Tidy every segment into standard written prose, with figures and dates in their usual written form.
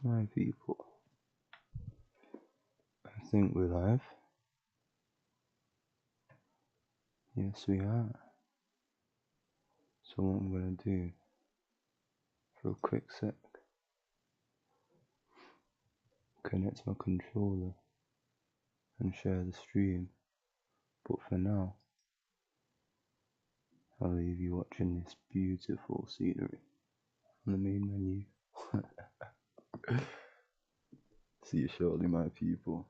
My people, I think we're live. Yes, we are. So what I'm gonna do for a quick sec, connect my controller and share the stream. But for now, I'll leave you watching this beautiful scenery on the main menu. See you shortly, my people.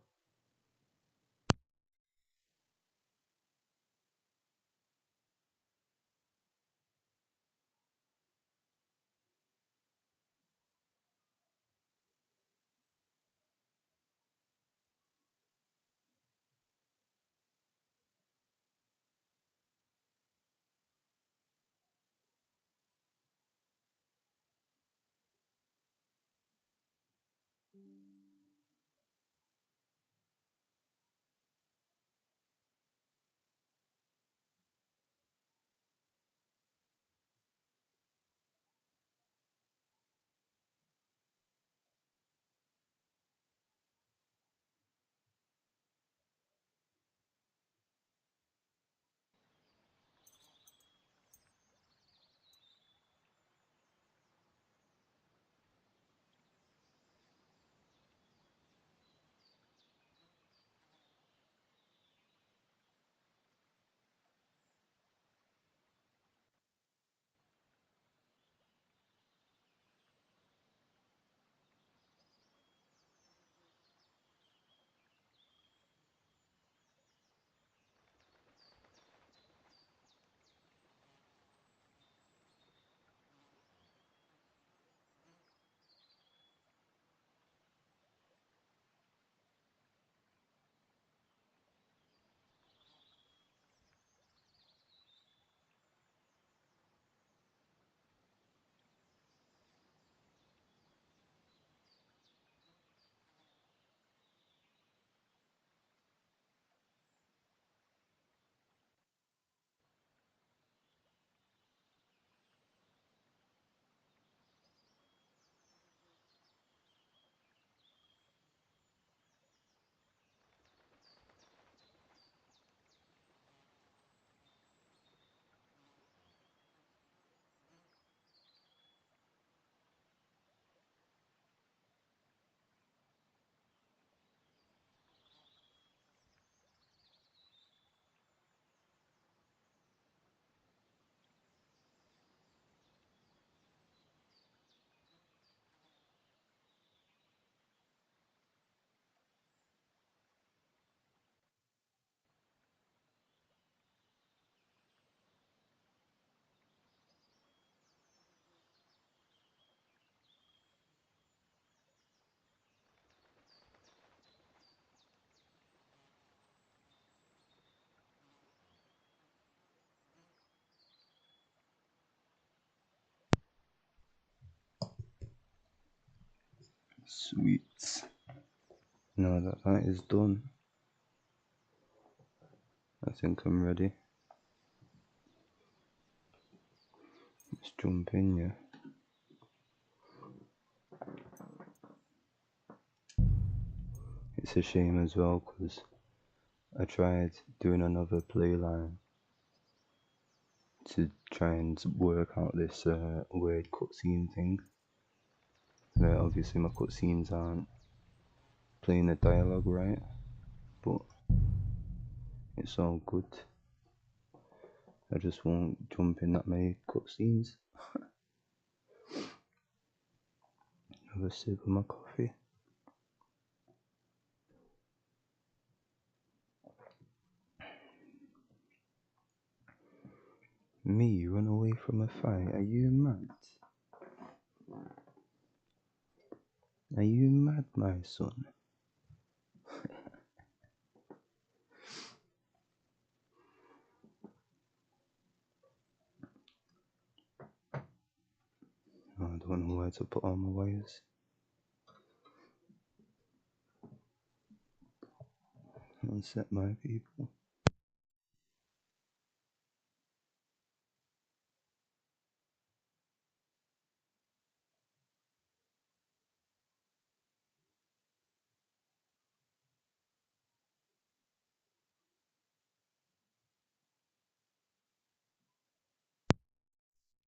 Sweet. Now that is done, I think I'm ready. Let's jump in, yeah. It's a shame as well, because I tried doing another playline to try and work out this weird cutscene thing. Obviously my cutscenes aren't playing the dialogue right, but it's all good. I just won't jump in that many cutscenes. Have a sip of my coffee. Me run away from a fight? Are you mad? Are you mad, my son? I don't know where to put all my wires. One sec, my people.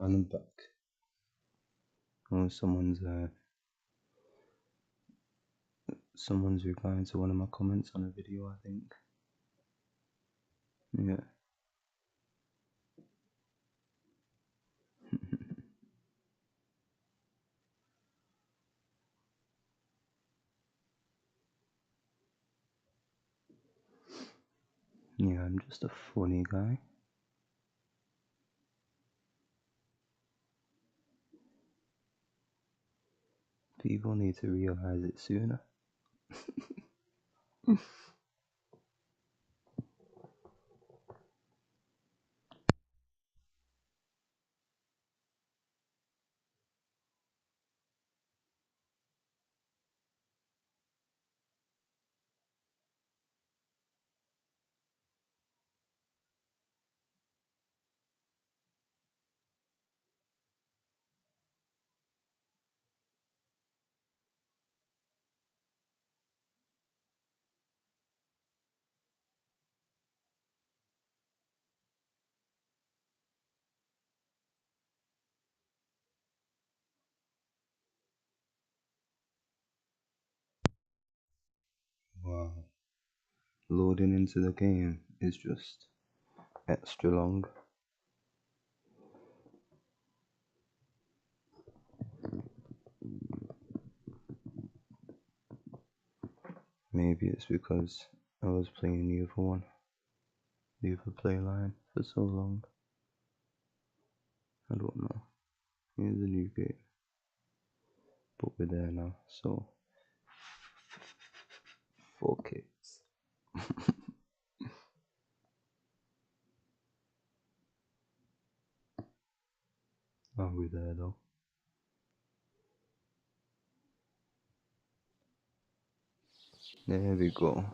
And I'm back. Oh, someone's replying to one of my comments on a video, I think. Yeah. Yeah, I'm just a funny guy. People need to realize it sooner. Wow. Loading into the game is just extra long. Maybe it's because I was playing the other one, the other play line for so long. I don't know. Here's a new game. But we're there now, so fuck it. Are we there though? There we go.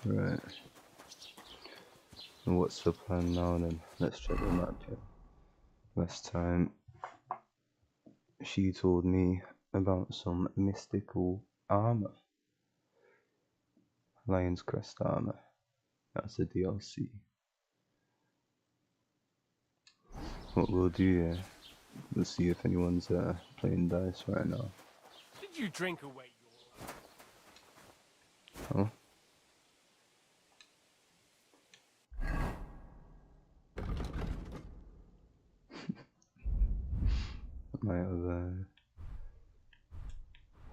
Right. What's the plan now then? Let's check the map here. Last time she told me about some mystical armor. Lion's Crest armor. That's a DLC. What we'll do here, we'll see if anyone's playing dice right now. Did you drink away your... Oh? I might have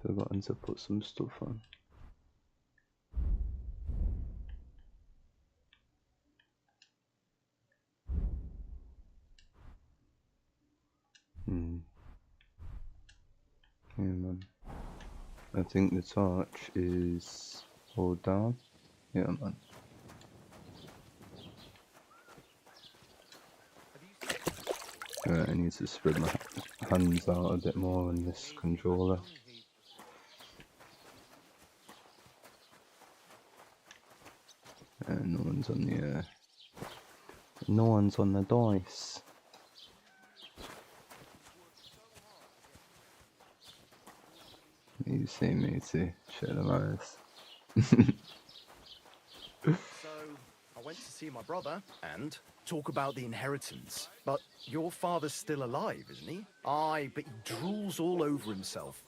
forgotten to put some stuff on. Yeah, man. I think the torch is hold down. Yeah, man. Right, I need to spread my hands out a bit more on this controller. No one's on the no one's on the dice. You see me too, shut them eyes. So, I went to see my brother and talk about the inheritance. But your father's still alive, isn't he? Aye, but he drools all over himself.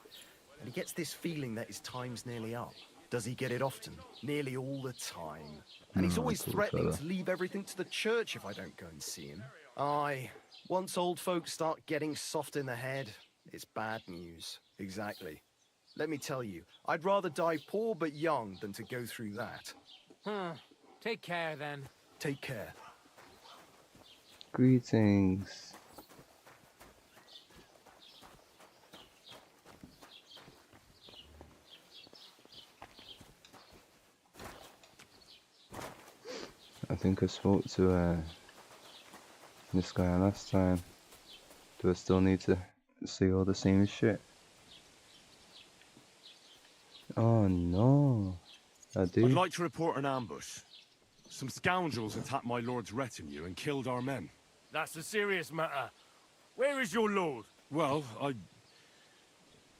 And he gets this feeling that his time's nearly up. Does he get it often? Nearly all the time. And he's always threatening to leave everything to the church if I don't go and see him. Aye, once old folks start getting soft in the head, it's bad news. Exactly. Let me tell you, I'd rather die poor but young than to go through that. Take care, then. Take care. Greetings. I think I spoke to this guy last time. Do I still need to say all the same shit? Oh no, I do. I'd like to report an ambush. Some scoundrels attacked my lord's retinue and killed our men. That's a serious matter. Where is your lord? Well,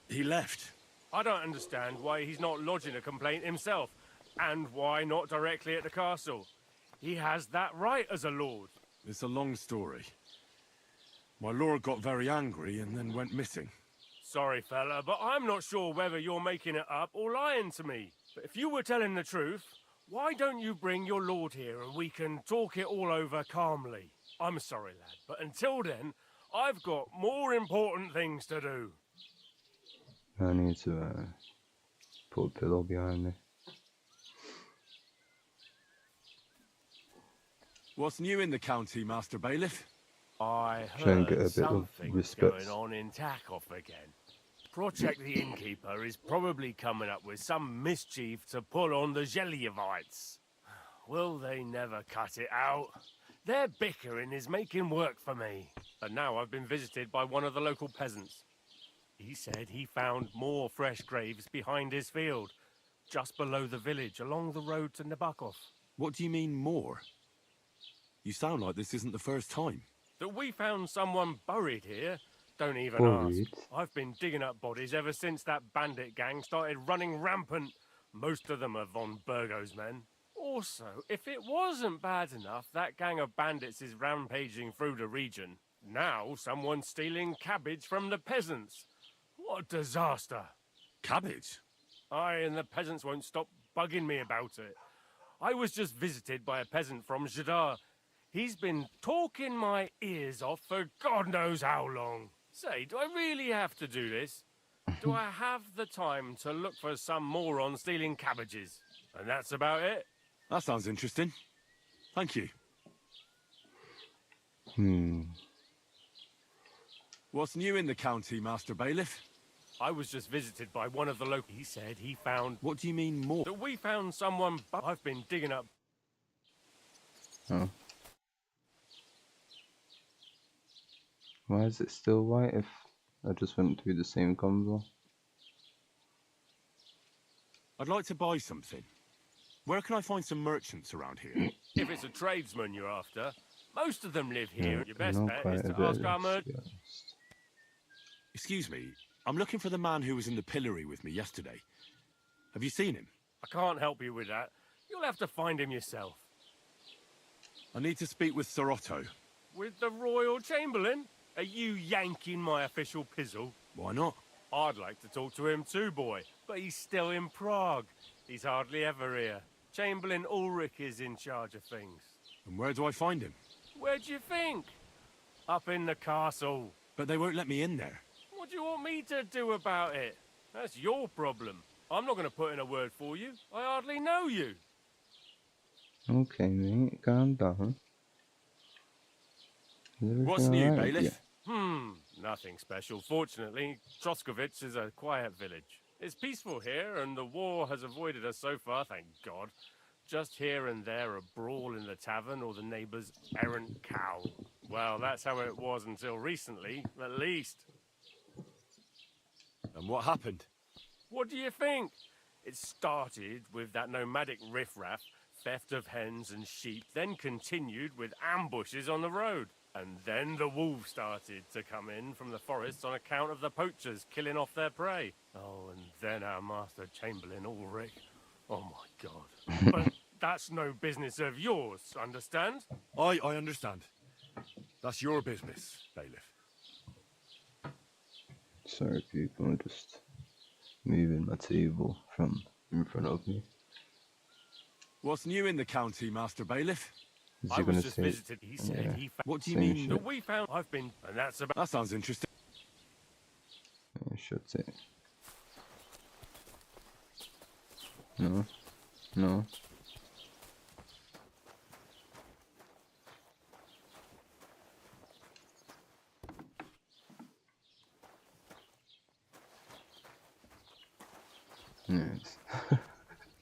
he left. I don't understand why he's not lodging a complaint himself. And why not directly at the castle? He has that right as a lord. It's a long story. My lord got very angry and then went missing. Sorry, fella, but I'm not sure whether you're making it up or lying to me. But if you were telling the truth, why don't you bring your lord here and we can talk it all over calmly? I'm sorry, lad, but until then, I've got more important things to do. I need to put a pillow behind me. What's new in the county, Master Bailiff? I Try and get a heard bit of something's respect. going on in Takoff again. Project the Innkeeper is probably coming up with some mischief to pull on the Gelievites. Will they never cut it out? Their bickering is making work for me. And now I've been visited by one of the local peasants. He said he found more fresh graves behind his field, just below the village, along the road to Nabokov. What do you mean, more? You sound like this isn't the first time. That we found someone buried here? Don't even Buried? ask. I've been digging up bodies ever since that bandit gang started running rampant. Most of them are von Burgo's men. Also, if it wasn't bad enough that gang of bandits is rampaging through the region, now someone's stealing cabbage from the peasants. What a disaster. Cabbage? Aye, and the peasants won't stop bugging me about it. I was just visited by a peasant from Jadar. He's been talking my ears off for God knows how long. Say, do I really have to do this? Do I have the time to look for some moron stealing cabbages? And that's about it. That sounds interesting. Thank you. What's new in the county, Master Bailiff? I was just visited by one of the local... He said he found... What do you mean, more? That we found someone... I've been digging up... Oh. Why is it still white if I just went through the same convo? I'd like to buy something. Where can I find some merchants around here? If it's a tradesman you're after, most of them live here. Your best Not bet quite is a to bit, ask our to be merchant. honest. Excuse me, I'm looking for the man who was in the pillory with me yesterday. Have you seen him? I can't help you with that. You'll have to find him yourself. I need to speak with Sir Otto. With the Royal Chamberlain? Are you yanking my official pizzle? Why not? I'd like to talk to him too, boy, but he's still in Prague. He's hardly ever here. Chamberlain Ulrich is in charge of things. And where do I find him? Where do you think? Up in the castle. But they won't let me in there. What do you want me to do about it? That's your problem. I'm not going to put in a word for you. I hardly know you. Okay, mate, calm down. Is What's everything new, alright? Bailiff? Nothing special. Fortunately, Troskovich is a quiet village. It's peaceful here, and the war has avoided us so far, thank God. Just here and there a brawl in the tavern or the neighbour's errant cow. Well, that's how it was until recently, at least. And what happened? What do you think? It started with that nomadic riffraff, theft of hens and sheep, then continued with ambushes on the road. And then the wolves started to come in from the forests on account of the poachers killing off their prey. Oh, and then our Master Chamberlain Ulrich. Oh my God. But that's no business of yours, understand? I understand. That's your business, Bailiff. Sorry, people, I'm just moving my table from in front of me. What's new in the county, Master Bailiff? Is I he was gonna just say? visited. He said Yeah. he found... What do you Same mean? shit. That we found... I've been... And that's about... That sounds interesting. Yeah, shut it. No. No. Yes.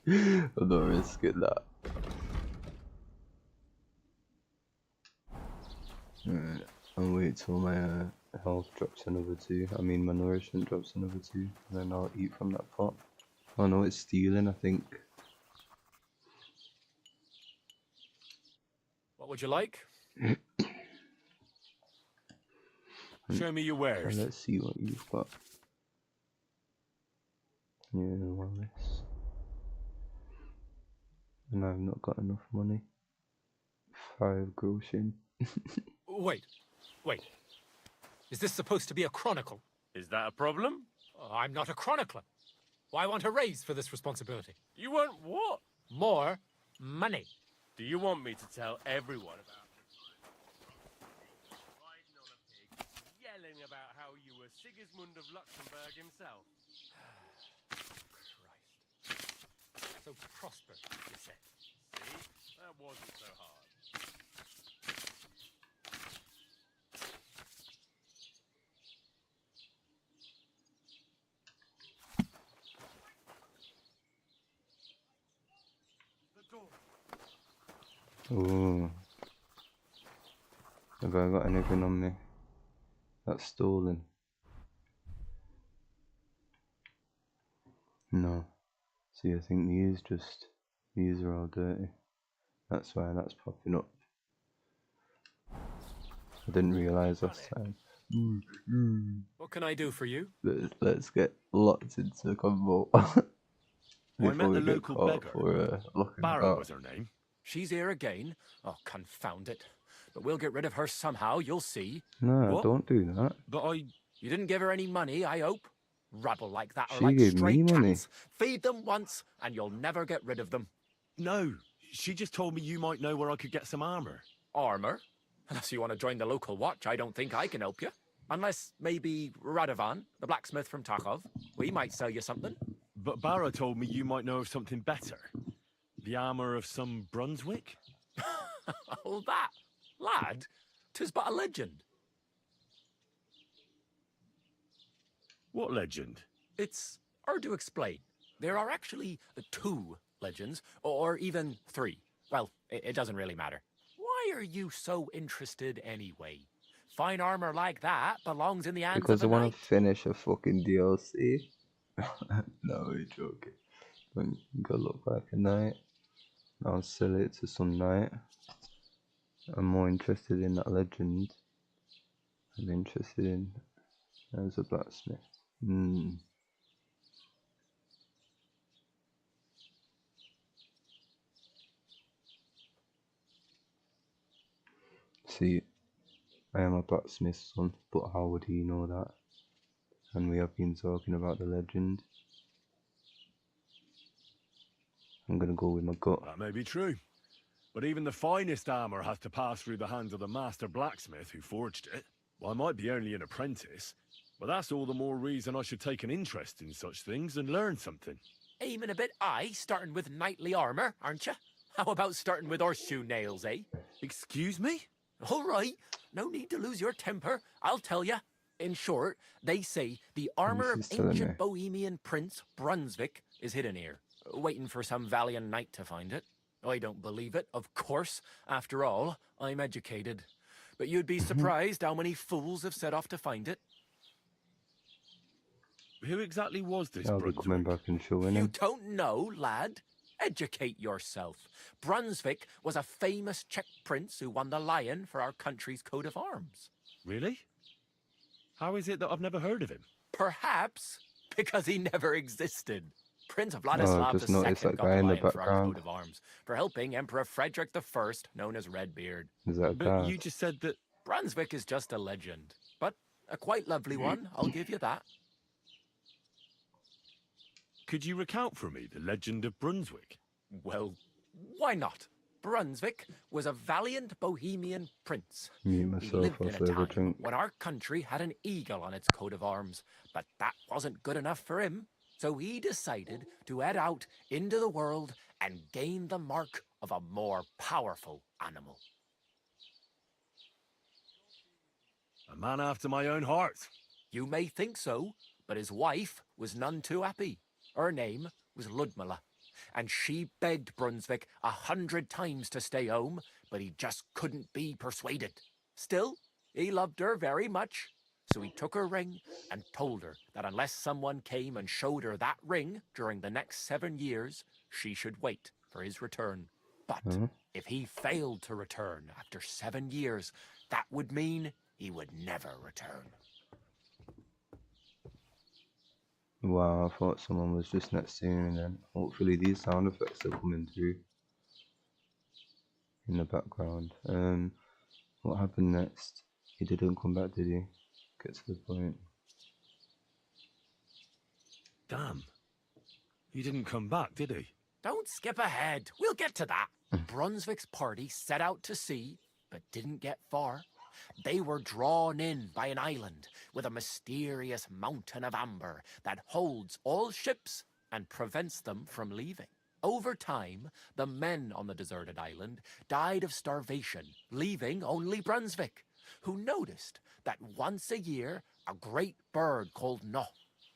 I don't risk it that. Alright, I'll wait till my health drops another 2. I mean my nourishment drops another 2, and then I'll eat from that pot. Oh no, it's stealing, I think. What would you like? Show me your wares. Let's see what you've got. Yeah, more or less. and I've not got enough money. 5 groschen. Wait. Is this supposed to be a chronicle? Is that a problem? I'm not a chronicler. Why want a raise for this responsibility? You want what? More money. Do you want me to tell everyone about riding on a pig, yelling about how you were Sigismund of Luxembourg himself? Christ. So prosperous, you said. See? That wasn't so hard. Ooh. Have I got anything on me that's stolen? No. See, I think these are all dirty. That's why that's popping up. I didn't realise last time. What can I do for you? Let's get locked into a convo. I met the local beggar. For looking Barrow about. was her name. She's here again. Oh, confound it. But we'll get rid of her somehow, you'll see. No, What? don't do that. But You didn't give her any money, I hope? Rabble like that are She like gave stray me money. cats. Feed them once, and you'll never get rid of them. no, she just told me you might know where I could get some armor. Armor? Unless you want to join the local watch, I don't think I can help you. Unless maybe Radovan, the blacksmith from Takhov. We might sell you something. But Barrow told me you might know of something better. The armor of some Brunswick? Oh, that, lad, 'tis but a legend. What legend? It's hard to explain. There are actually 2 legends, or even 3. Well, it doesn't really matter. Why are you so interested anyway? Fine armor like that belongs in the hands Because I of a want knight. to finish a fucking DLC. No, we're joking. When you go look like a knight, I'll sell it to some knight. I'm more interested in that legend. I'm interested in as a blacksmith. See, I am a blacksmith's son, but how would he know that? And we have been talking about the legend. I'm gonna go with my gut. That may be true. But even the finest armor has to pass through the hands of the master blacksmith who forged it. Well, I might be only an apprentice, but that's all the more reason I should take an interest in such things and learn something. Aiming a bit high, starting with knightly armor, aren't you? How about starting with horseshoe nails, eh? Excuse me? All right, no need to lose your temper, I'll tell you. In short, they say the armor This of is telling me. ancient Bohemian prince Brunswick is hidden here, waiting for some valiant knight to find it. I don't believe it, of course. After all, I'm educated. But you'd be surprised how many fools have set off to find it. Who exactly was this I'll be coming Brunswick? back and showing You him. don't know, lad? Educate yourself. Brunswick was a famous Czech prince who won the lion for our country's coat of arms. Really? How is it that I've never heard of him? Perhaps because he never existed. Prince Oh, Vladislav just II noticed that got guy the in the lion for our background. coat of arms for helping Emperor Frederick I, known as Redbeard. Is that a But guard? you just said that... Brunswick is just a legend, but a quite lovely one, I'll give you that. Could you recount for me the legend of Brunswick? Well, why not? Brunswick was a valiant Bohemian prince. Mute He myself lived whilst in I a have a time drink. when our country had an eagle on its coat of arms, but that wasn't good enough for him. So he decided to head out into the world and gain the mark of a more powerful animal. A man after my own heart. You may think so, but his wife was none too happy. Her name was Ludmilla, and she begged Brunswick 100 times to stay home, but he just couldn't be persuaded. Still, he loved her very much, so he took her ring and told her that unless someone came and showed her that ring during the next 7 years, she should wait for his return. But if he failed to return after 7 years, that would mean he would never return. Wow, I thought someone was just next to me, and then hopefully these sound effects are coming through. in the background. What happened next? He didn't come back, did he? Get to the point. Damn. He didn't come back, did he? Don't skip ahead. We'll get to that. Brunswick's party set out to sea, but didn't get far. They were drawn in by an island with a mysterious mountain of amber that holds all ships and prevents them from leaving. Over time, the men on the deserted island died of starvation, leaving only Brunswick, who noticed that once a year a great bird called Noh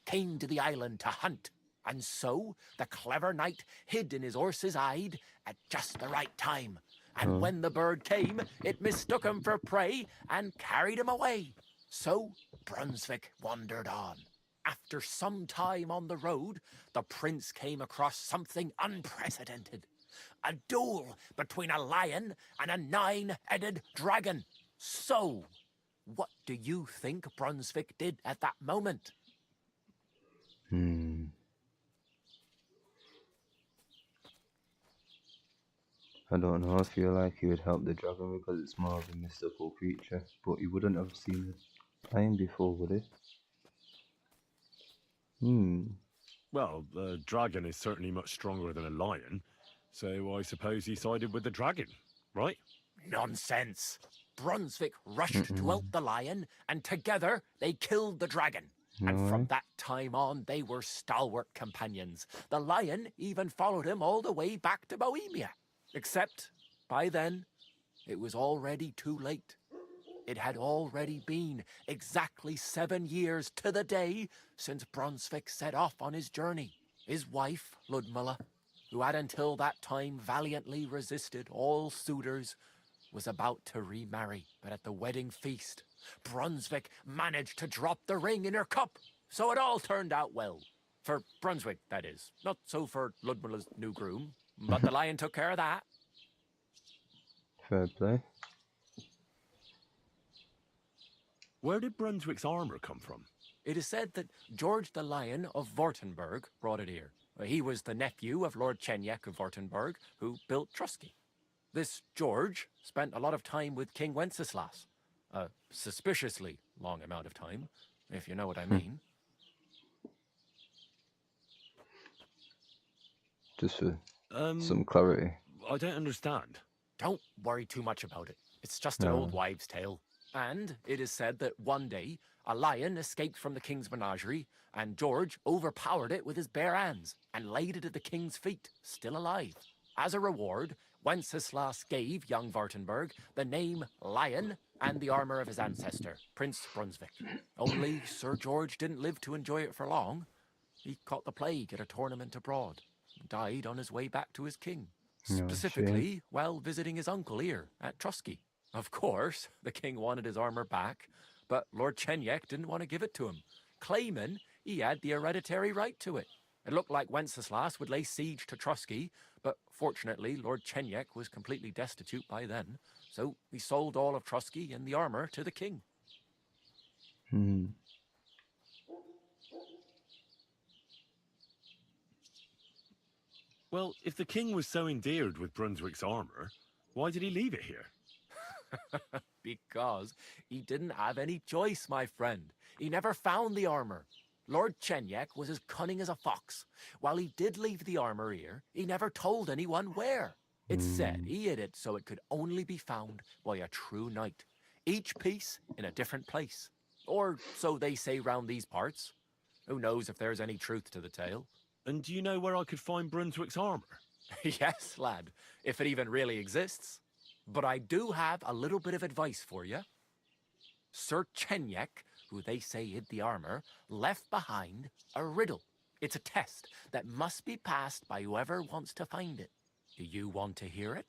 came to the island to hunt. And so the clever knight hid in his horse's hide at just the right time. And when the bird came, it mistook him for prey and carried him away. So Brunswick wandered on. After some time on the road, the prince came across something unprecedented. A duel between a lion and a 9-headed dragon. So, what do you think Brunswick did at that moment? I don't know, I feel like he would help the dragon because it's more of a mystical creature, but he wouldn't have seen a lion before, would he? Well, the dragon is certainly much stronger than a lion, so I suppose he sided with the dragon, right? Nonsense. Brunswick rushed to out the lion, and together they killed the dragon. And from that time on, they were stalwart companions. The lion even followed him all the way back to Bohemia. Except, by then, it was already too late. It had already been exactly 7 years to the day since Brunswick set off on his journey. His wife, Ludmilla, who had until that time valiantly resisted all suitors, was about to remarry. But at the wedding feast, Brunswick managed to drop the ring in her cup. So it all turned out well. For Brunswick, that is. Not so for Ludmilla's new groom. But the lion took care of that. Fair play. Where did Brunswick's armor come from? It is said that George the Lion of Württemberg brought it here. He was the nephew of Lord Chenyak of Württemberg, who built Trusky. This George spent a lot of time with King Wenceslas. A suspiciously long amount of time, if you know what I mean. Just for some clarity. I don't understand. Don't worry too much about it. It's just an old wives' tale. And it is said that one day, a lion escaped from the king's menagerie, and George overpowered it with his bare hands and laid it at the king's feet, still alive. As a reward, Wenceslas gave young Württemberg the name Lion and the armor of his ancestor, Prince Brunswick. Only Sir George didn't live to enjoy it for long. He caught the plague at a tournament abroad, and died on his way back to his king. Specifically, while visiting his uncle here at Trusky. Of course, the king wanted his armor back, but Lord Chenyak didn't want to give it to him, claiming he had the hereditary right to it. It looked like Wenceslas would lay siege to Trusky, but fortunately Lord Chenyak was completely destitute by then, so he sold all of Trusky and the armor to the king. Well, if the king was so endeared with Brunswick's armor, why did he leave it here? Because he didn't have any choice, my friend. He never found the armor. Lord Chenyak was as cunning as a fox. While he did leave the armor here, he never told anyone where. It's said he hid it so it could only be found by a true knight, each piece in a different place. Or so they say round these parts. Who knows if there's any truth to the tale? And do you know where I could find Brunswick's armor? Yes, lad, if it even really exists. But I do have a little bit of advice for you. Sir Chenyak, who they say hid the armor, left behind a riddle. It's a test that must be passed by whoever wants to find it. Do you want to hear it?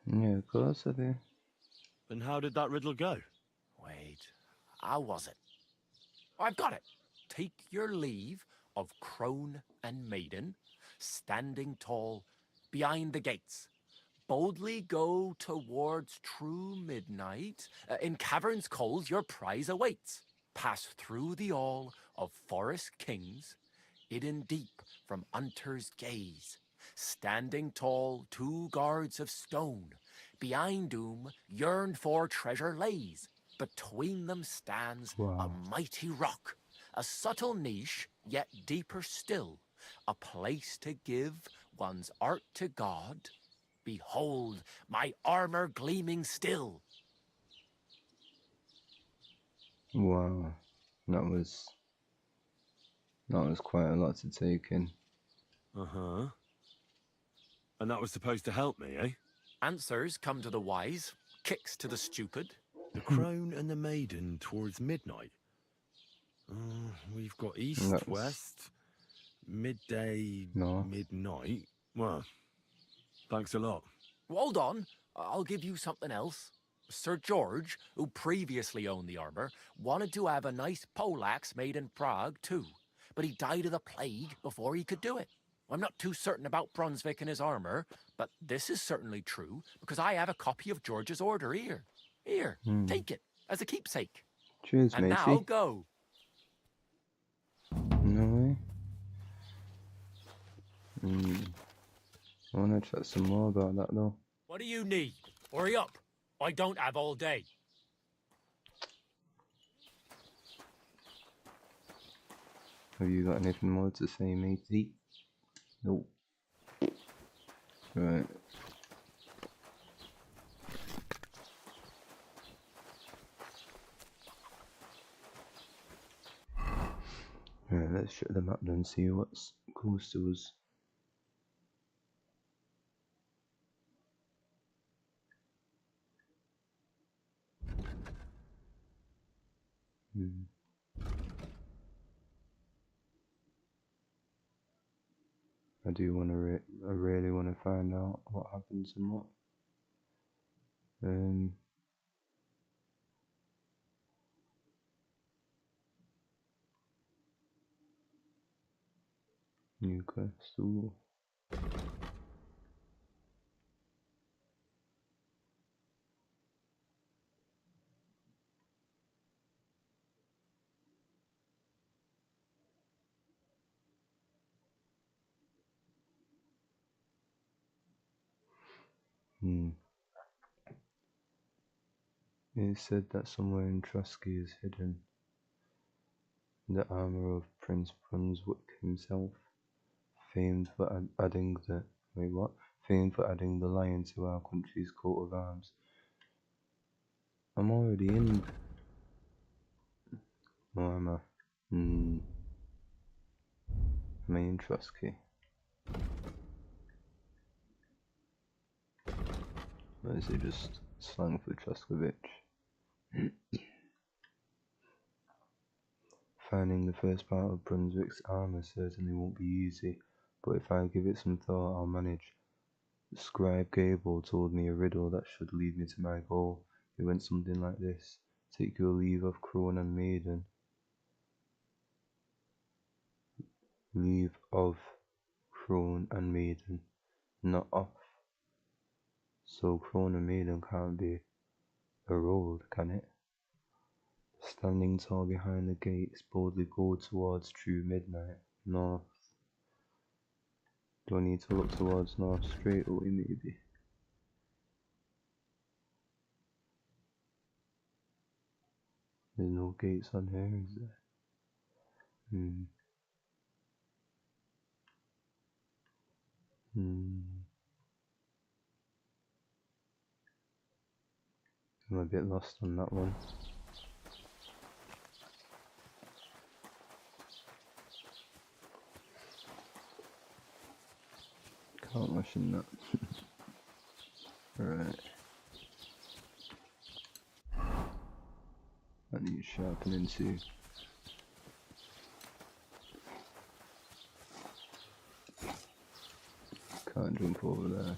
Yeah, of course I do. And how did that riddle go? Wait, how was it? I've got it. Take your leave of crone and maiden, standing tall behind the gates. Boldly go towards true midnight. In caverns cold your prize awaits. Pass through the all of forest kings, hidden deep from hunter's gaze. Standing tall, 2 guards of stone behind whom yearned for treasure lays. Between them stands a Wow. mighty rock, a subtle niche, yet deeper still, a place to give one's art to God. Behold, my armor gleaming still. Wow. That was quite a lot to take in. Uh-huh. And that was supposed to help me, eh? Answers come to the wise, kicks to the stupid. The crone and the maiden towards midnight. We've got east, That's west, midday, north. midnight. Well, thanks a lot. Hold on, I'll give you something else. Sir George, who previously owned the armor, wanted to have a nice poleaxe made in Prague too, but he died of the plague before he could do it. I'm not too certain about Brunswick and his armor, but this is certainly true because I have a copy of George's order here. Here, take it as a keepsake. Cheers, And matey. now go. No way. I want to chat some more about that though. What do you need? Hurry up. I don't have all day. Have you got anything more to say, matey? Nope. Right. Right, let's check the map and see what's close to us. I do want to. I really want to find out what happens and what. Newcastle. It said that somewhere in Trusky is hidden the armor of Prince Brunswick himself, famed for adding the famed for adding the lion to our country's coat of arms. I'm already in. Or am I? Am I in Trusky? Or is it just slang for Truskovich? Finding the first part of Brunswick's armor certainly won't be easy, but if I give it some thought, I'll manage. The scribe Gable told me a riddle that should lead me to my goal. It went something like this: take your leave of crone and maiden. Leave of crone and maiden, not off. So crone and maiden can't be a road, can it? Standing tall behind the gates, boldly go towards true midnight. North. Do I need to look towards north straight away, maybe? There's no gates on here, is there? I'm a bit lost on that one. Can't rush in that. Right. That needs sharpening too. Can't jump over there.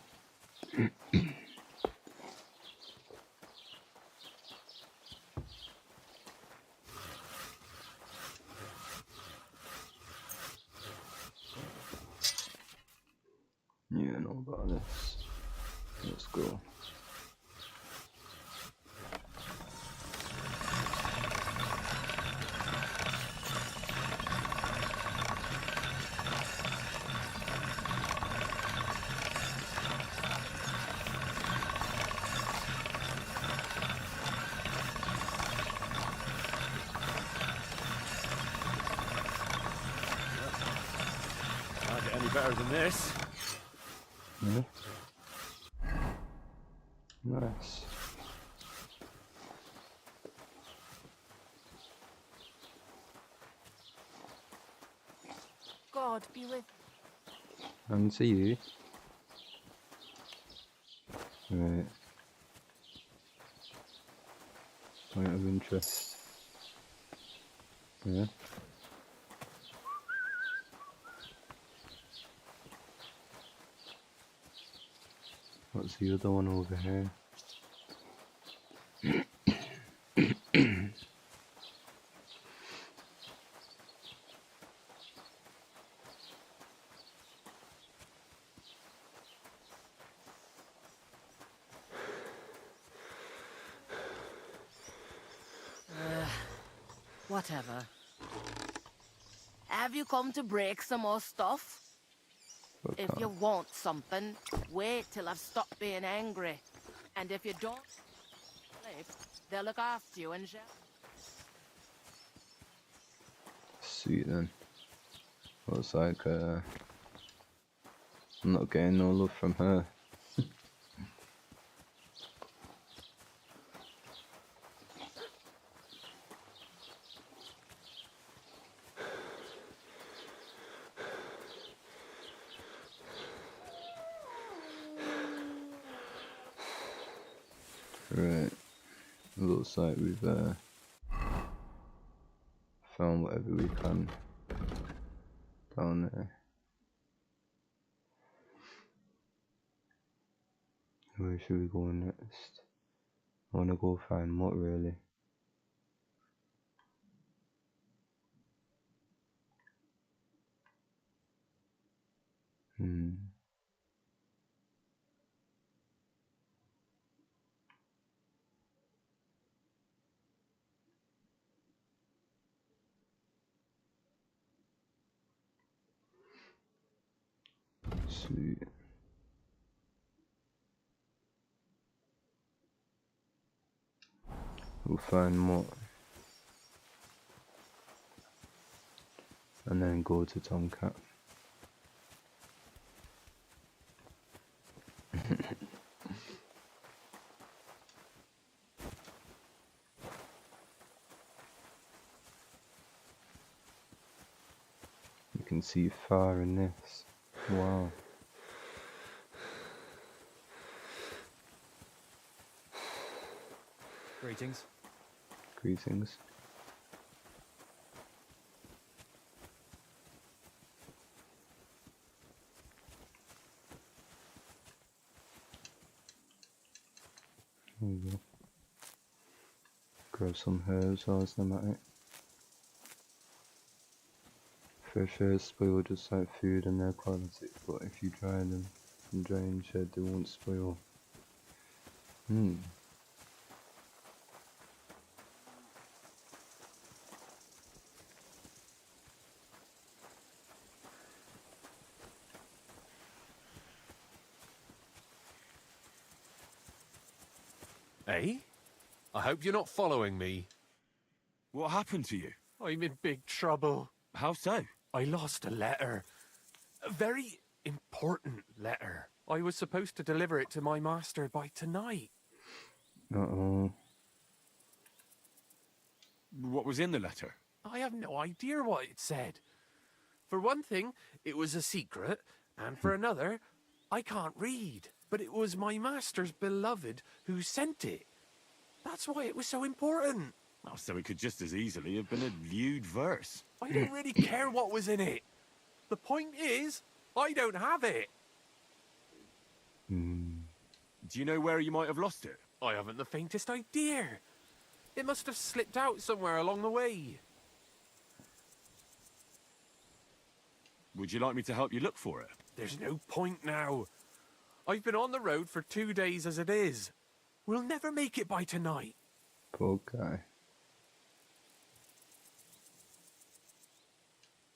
Yeah, I know about this. Let's go. better than this. Yeah. Nice. God be with. And to you. Right. Point of interest. Yeah. What's the other one over here? Whatever. Have you come to break some more stuff? If you want something, wait till I've stopped being angry. And if you don't, they'll look after you and Sweet then. Looks like I'm not getting no love from her. Right, looks like we've found whatever we can down there. Where should we go next? I wanna go find Mutt really. Sweet. We'll find Mutt. And then go to Tomcat. You can see far in this. Wow. Greetings. Greetings. There we go. Grab some herbs whilst I'm at it. Fresh herbs spoil just like food and their quality, but if you dry them and dry and shed, they won't spoil. Eh? I hope you're not following me. What happened to you? I'm in big trouble. How so? I lost a letter. A very important letter. I was supposed to deliver it to my master by tonight. Uh-oh. What was in the letter? I have no idea what it said. For one thing, it was a secret, and for another, I can't read. But it was my master's beloved who sent it. That's why it was so important. Oh, so it could just as easily have been a lewd verse. I don't really care what was in it. The point is, I don't have it. Do you know where you might have lost it? I haven't the faintest idea. It must have slipped out somewhere along the way. Would you like me to help you look for it? There's no point now. I've been on the road for 2 days as it is. We'll never make it by tonight. Poor guy.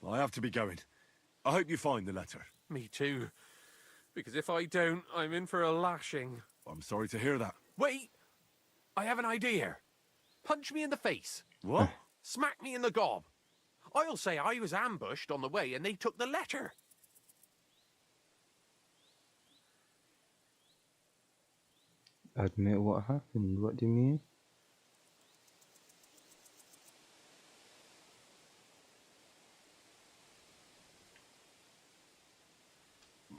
I have to be going. I hope you find the letter. Me too. Because if I don't, I'm in for a lashing. I'm sorry to hear that. Wait! I have an idea. Punch me in the face. What? Smack me in the gob. I'll say I was ambushed on the way and they took the letter. Admit what happened? What do you mean?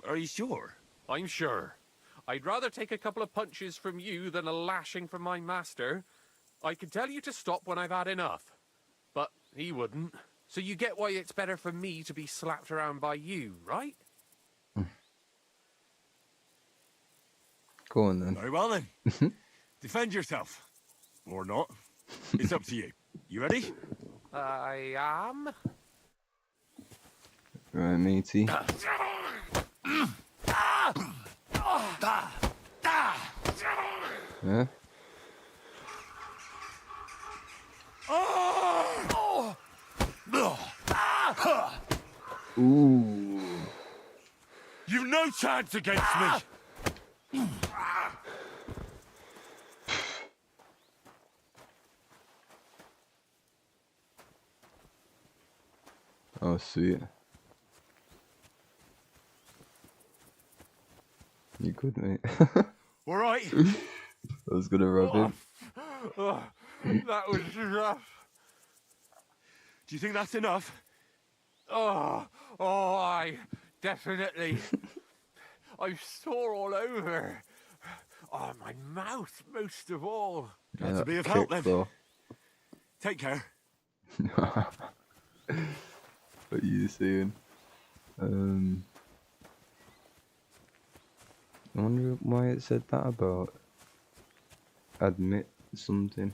Are you sure? I'm sure. I'd rather take a couple of punches from you than a lashing from my master. I could tell you to stop when I've had enough, but he wouldn't. So you get why it's better for me to be slapped around by you, right? Go on then. Very well then. Defend yourself. Or not. It's up to you. You ready? I am. Right, matey. Yeah? Ooh. You've no chance against me. Oh, sweet. You good, mate? All right. I was gonna rub him. Oh, that was rough. Do you think that's enough? Oh, I definitely. I'm sore all over. Oh, my mouth most of all. Glad Yeah, to be of kick help then. though. Take care. What are you saying? I wonder why it said that about admit something.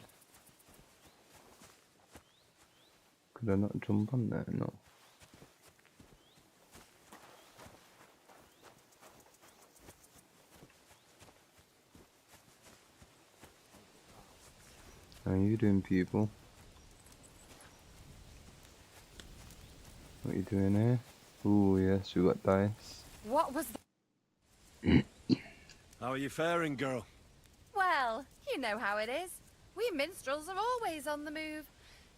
Could I not jump on there? No. How you doing, people? What you doing here? Ooh, yes, we got dice. What was How are you faring, girl? Well, you know how it is. We minstrels are always on the move.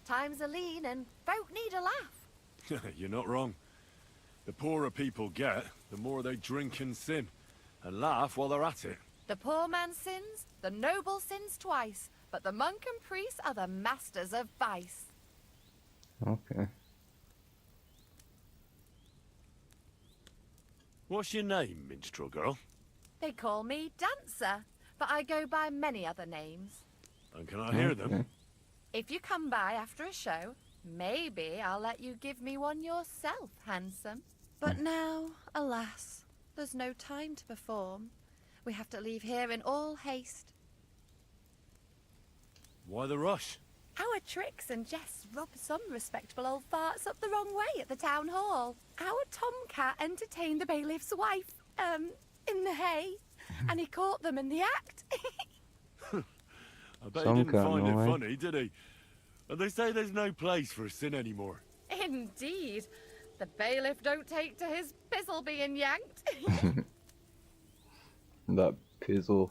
Times are lean and folk need a laugh. You're not wrong. The poorer people get, the more they drink and sin. And laugh while they're at it. The poor man sins, the noble sins twice, but the monk and priest are the masters of vice. Okay. What's your name, minstrel girl? They call me Dancer, but I go by many other names. And can I hear them? If you come by after a show, maybe I'll let you give me one yourself, handsome. But now, alas, there's no time to perform. We have to leave here in all haste. Why the rush? Our tricks and jests rub some respectable old farts up the wrong way at the town hall. Our tomcat entertained the bailiff's wife, in the hay, and he caught them in the act. I bet Some he didn't can't, find no it way. funny, did he? And they say there's no place for sin anymore. Indeed. The bailiff don't take to his pizzle being yanked. That pizzle.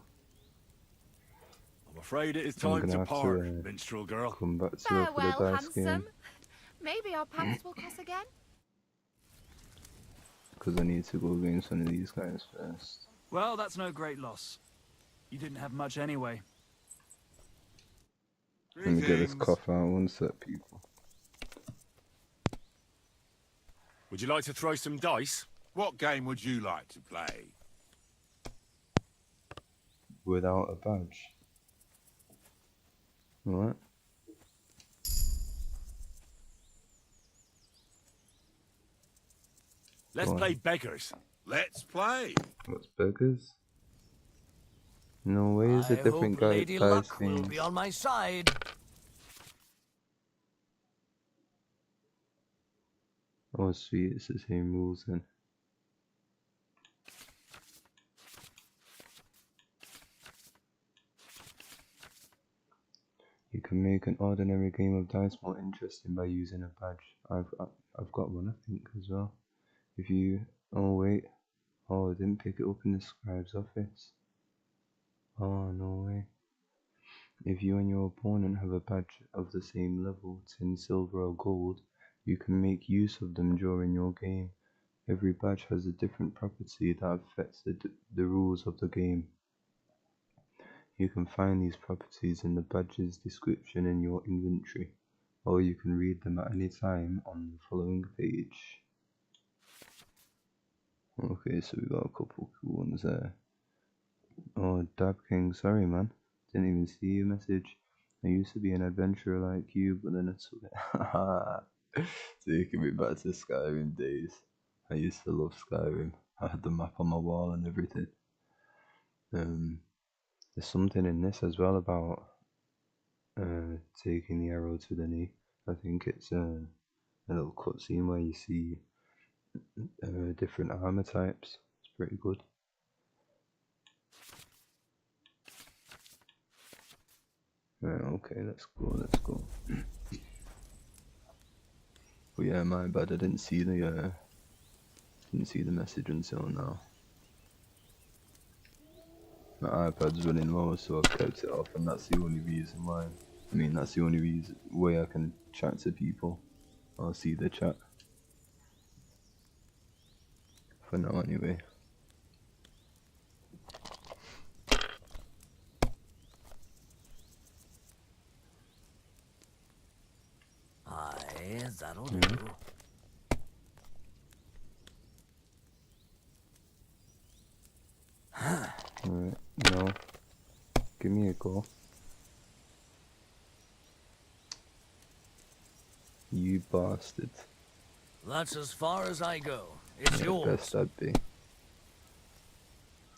I'm afraid it is I'm time gonna to have to, part, minstrel girl. Come back to it for the Farewell, dice game. handsome. Maybe our paths will cross again. Because I need to go against one of these guys first. Well, that's no great loss. You didn't have much anyway. Let me get this cough out one sec, people. Would you like to throw some dice? What game would you like to play? Without a badge. What? Let's Go on. play beggars. Let's play. What's beggars? No way, is a different guy Lady dice Luck will game. be on my side. Oh sweet, it's the same rules then. You can make an ordinary game of dice more interesting by using a badge. I've got one I think as well. If you oh wait. Oh, I didn't pick it up in the scribe's office. Oh no way. If you and your opponent have a badge of the same level, tin, silver or gold, you can make use of them during your game. Every badge has a different property that affects the rules of the game. You can find these properties in the badge's description in your inventory, or you can read them at any time on the following page. Okay, so we got a couple cool ones there. Oh, Dab King, sorry man, didn't even see your message. I used to be an adventurer like you, but then I took it. Taking me back to Skyrim days. I used to love Skyrim. I had the map on my wall and everything. There's something in this as well about taking the arrow to the knee. I think it's a little cutscene where you see different armor types. It's pretty good. Okay, let's go. But yeah, my bad. I didn't see the message until now. My iPad's running low, so I've kept it off, and that's the only reason why. I mean, that's the only way I can chat to people or see the chat. For now, anyway. Aye, that'll do. Alright, no. Give me a go. You bastard. That's as far as I go. It's yours. Best that'd be.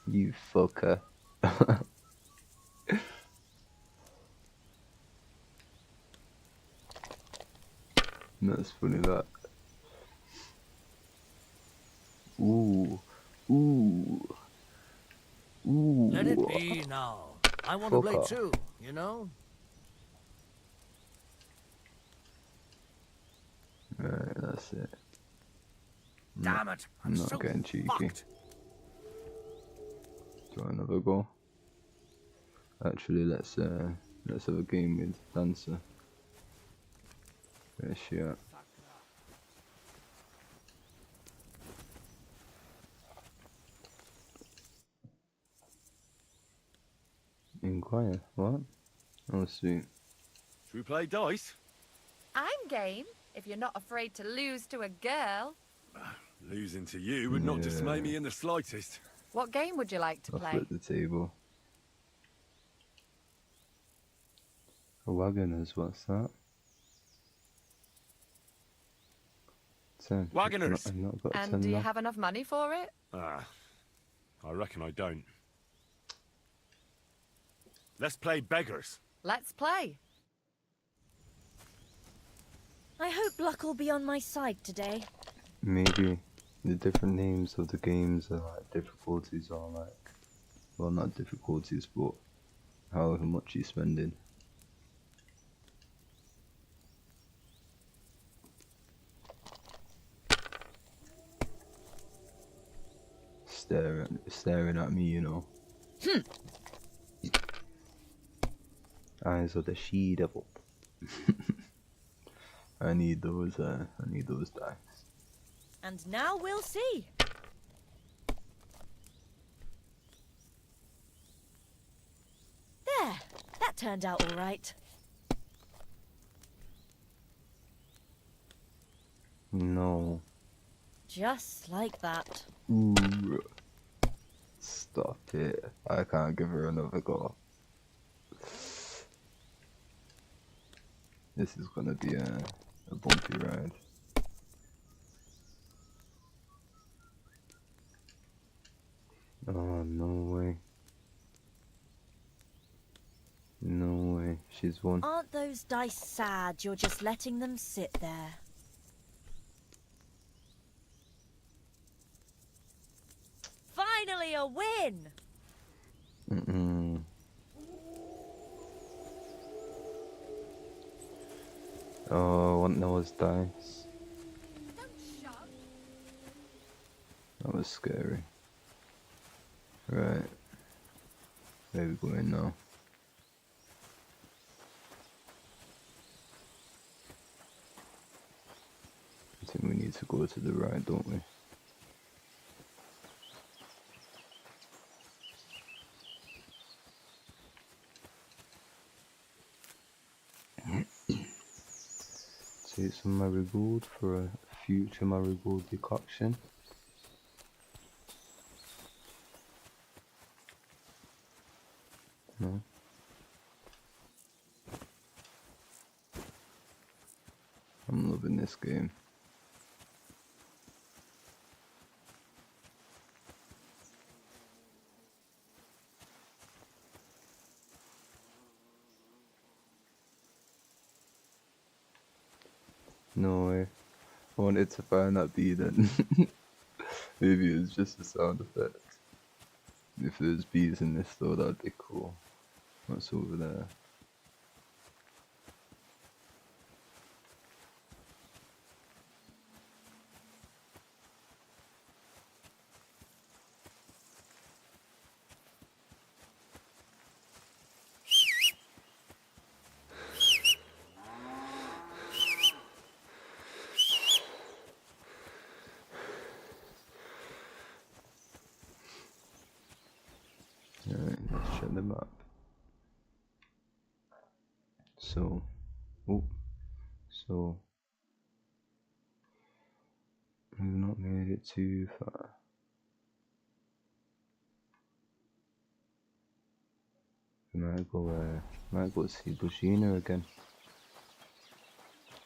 You fucker. That's funny, that. Ooh. Let it be now. I want to play too, you know? Right, that's it. Damn it! I'm not so getting cheeky. fucked. Do I another go? Actually, let's have a game with Dancer. Where's she at? Inquire? What? Oh, sweet. Should we play dice? I'm game, if you're not afraid to lose to a girl. Losing to you would not dismay me in the slightest. What game would you like to I'll play? flip the table. Wagoners, what's that? 10. Wagoners. I've not got 10 And do you left. have enough money for it? I reckon I don't. Let's play beggars. Let's play. I hope luck will be on my side today. Maybe the different names of the games are like difficulties, or like, well, not difficulties, but however much you're spending. Staring at me, you know. Eyes of the she-devil. I need those dice. And now we'll see. There, that turned out all right. No. Just like that. Ooh. Stop it. I can't give her another go. This is gonna be a bumpy ride. Oh, no way. No way. She's won. Aren't those dice sad you're just letting them sit there? Finally a win! Oh, I want those dice. That was scary. Right. Where we going now? I think we need to go to the right, don't we? Take some marigold for a future marigold decoction. No. I'm loving this game. No way. I wanted to find that bee then. Maybe it was just a sound effect. If there's bees in this though, that'd be cool. What's over there? Alright, let's check the map. So, so we've not made it too far. We might go see Bushina again.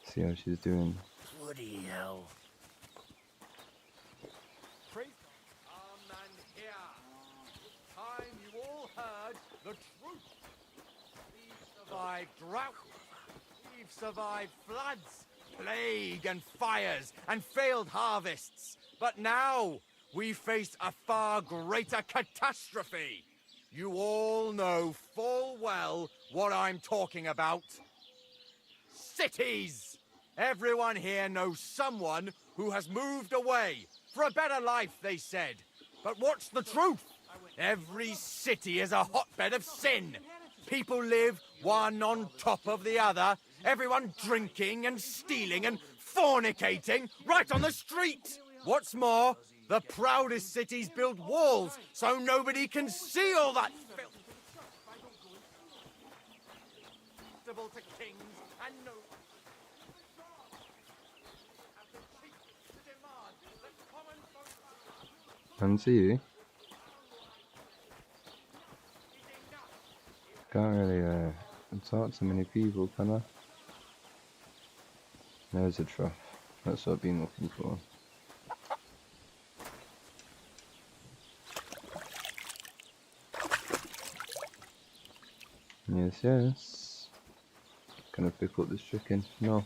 See how she's doing. Bloody hell. Come and hear. It's time you all heard the truth. We've survived drought. We've survived floods, plague and fires, and failed harvests. But now we face a far greater catastrophe. You all know full well what I'm talking about. Cities! Everyone here knows someone who has moved away for a better life, they said. But what's the truth? Every city is a hotbed of sin. People live one on top of the other, everyone drinking and stealing and fornicating right on the street. What's more, the proudest cities build walls so nobody can see all that filth. To kings and no Fancy you? Can't really talk to many people, can I? There's a trough. That's what I've been looking for. Yes, yes. Can I pick up this chicken? No.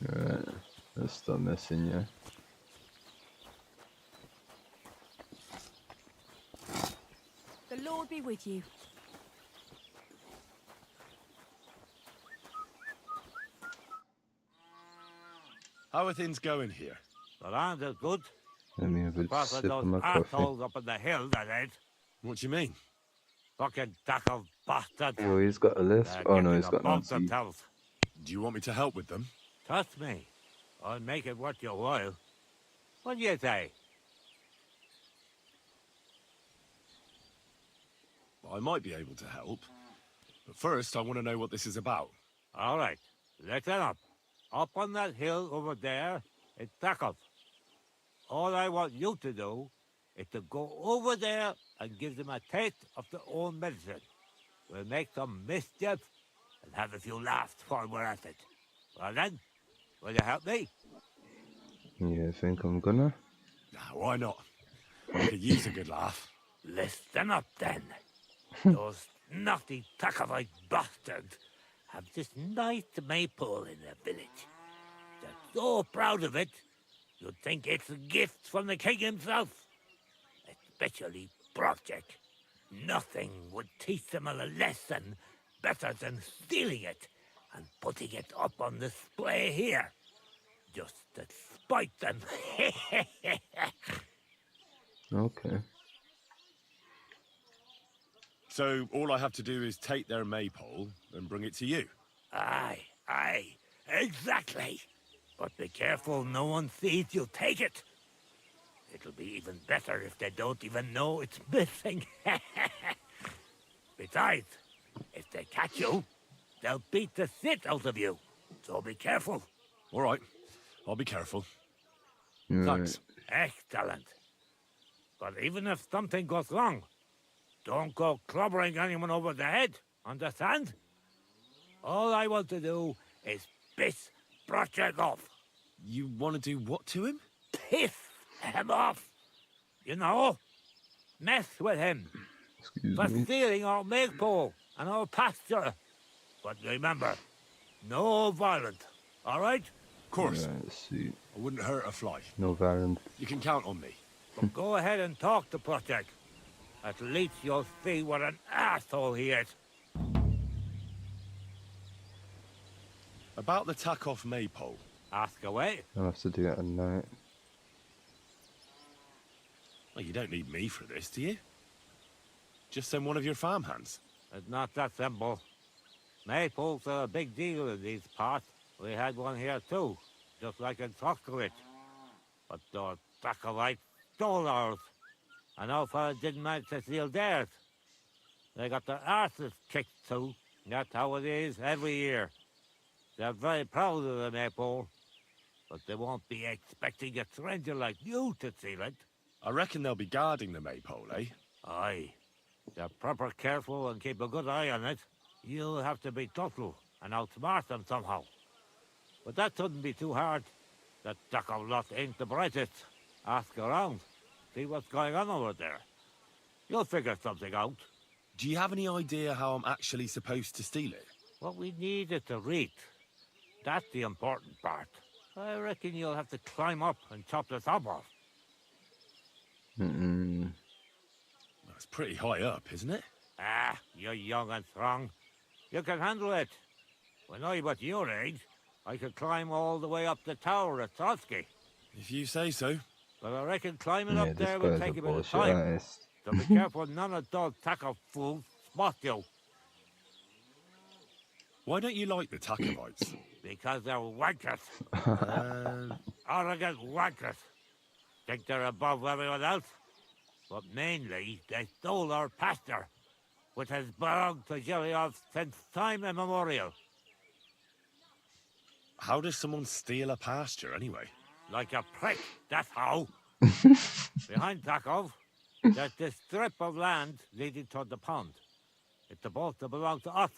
Alright, let's stop messing, yeah. The Lord be with you. How are things going here? But aren't it good? Let me have a Apart from sip those of my coffee. assholes up in the hill, that is. What do you mean? Fucking tackle bastards. Oh, he's got a list. They're Oh no, getting he's got above Nancy. themselves. Do you want me to help with them? Trust me. I'll make it worth your while. What do you say? I might be able to help. But first, I want to know what this is about. All right. Listen up. Up on that hill over there, it's Takov. All I want you to do is to go over there and give them a taste of their own medicine. We'll make some mischief and have a few laughs while we're at it. Well then, will you help me? Yeah, I think I'm gonna. Nah, why not? I could use a good laugh. Listen up then. Those naughty Takovite bastards have this nice maypole in their village. They're so proud of it, you'd think it's a gift from the king himself. Especially Project. Nothing would teach them a lesson better than stealing it and putting it up on display here. Just to spite them. Okay. So all I have to do is take their maypole and bring it to you. Aye, exactly. But be careful no one sees you take it. It'll be even better if they don't even know it's missing. Besides, if they catch you, they'll beat the shit out of you. So be careful. All right, I'll be careful. Right. Thanks. Excellent. But even if something goes wrong, don't go clobbering anyone over the head, understand? All I want to do is piss Project off. You want to do what to him? Piss him off! You know? Mess with him. Excuse For me. stealing our maypole and our pasture. But remember, no violence, all right? Of course. Right, let's see. I wouldn't hurt a fly. No violence. You can count on me. But go ahead and talk to Project. At least you'll see what an asshole he is. About the tack-off maypole. Ask away. I'll have to do it at night. Well, you don't need me for this, do you? Just send one of your farmhands. It's not that simple. Maypoles are a big deal in these parts. We had one here too, just like in Toscovich. But those Dracovites stole ours. And our fellow didn't manage to steal theirs. They got their arses kicked too. That's how it is every year. They're very proud of the maypole, but they won't be expecting a stranger like you to steal it. I reckon they'll be guarding the maypole, eh? Aye. They're proper careful and keep a good eye on it. You'll have to be thoughtful and outsmart them somehow. But that shouldn't be too hard. That Duckov lot ain't the brightest. Ask around. See what's going on over there. You'll figure something out. Do you have any idea how I'm actually supposed to steal it? What we need is the reed. That's the important part. I reckon you'll have to climb up and chop the top off. That's pretty high up, isn't it? Ah, you're young and strong. You can handle it. When I was your age, I could climb all the way up the tower at Trotsky. If you say so. But I reckon climbing Yeah, up this there will guy's take a a bit of bullshit time. artist. So be careful none of those tackle fools spot you. Why don't you like the Takovites? Because they're wankers. Arrogant wankers. Think they're above everyone else. But mainly, they stole our pasture, which has belonged to Zhelyov since time immemorial. How does someone steal a pasture, anyway? Like a prick, that's how. Behind Takov, there's this strip of land leading toward the pond. It's supposed to belong to us,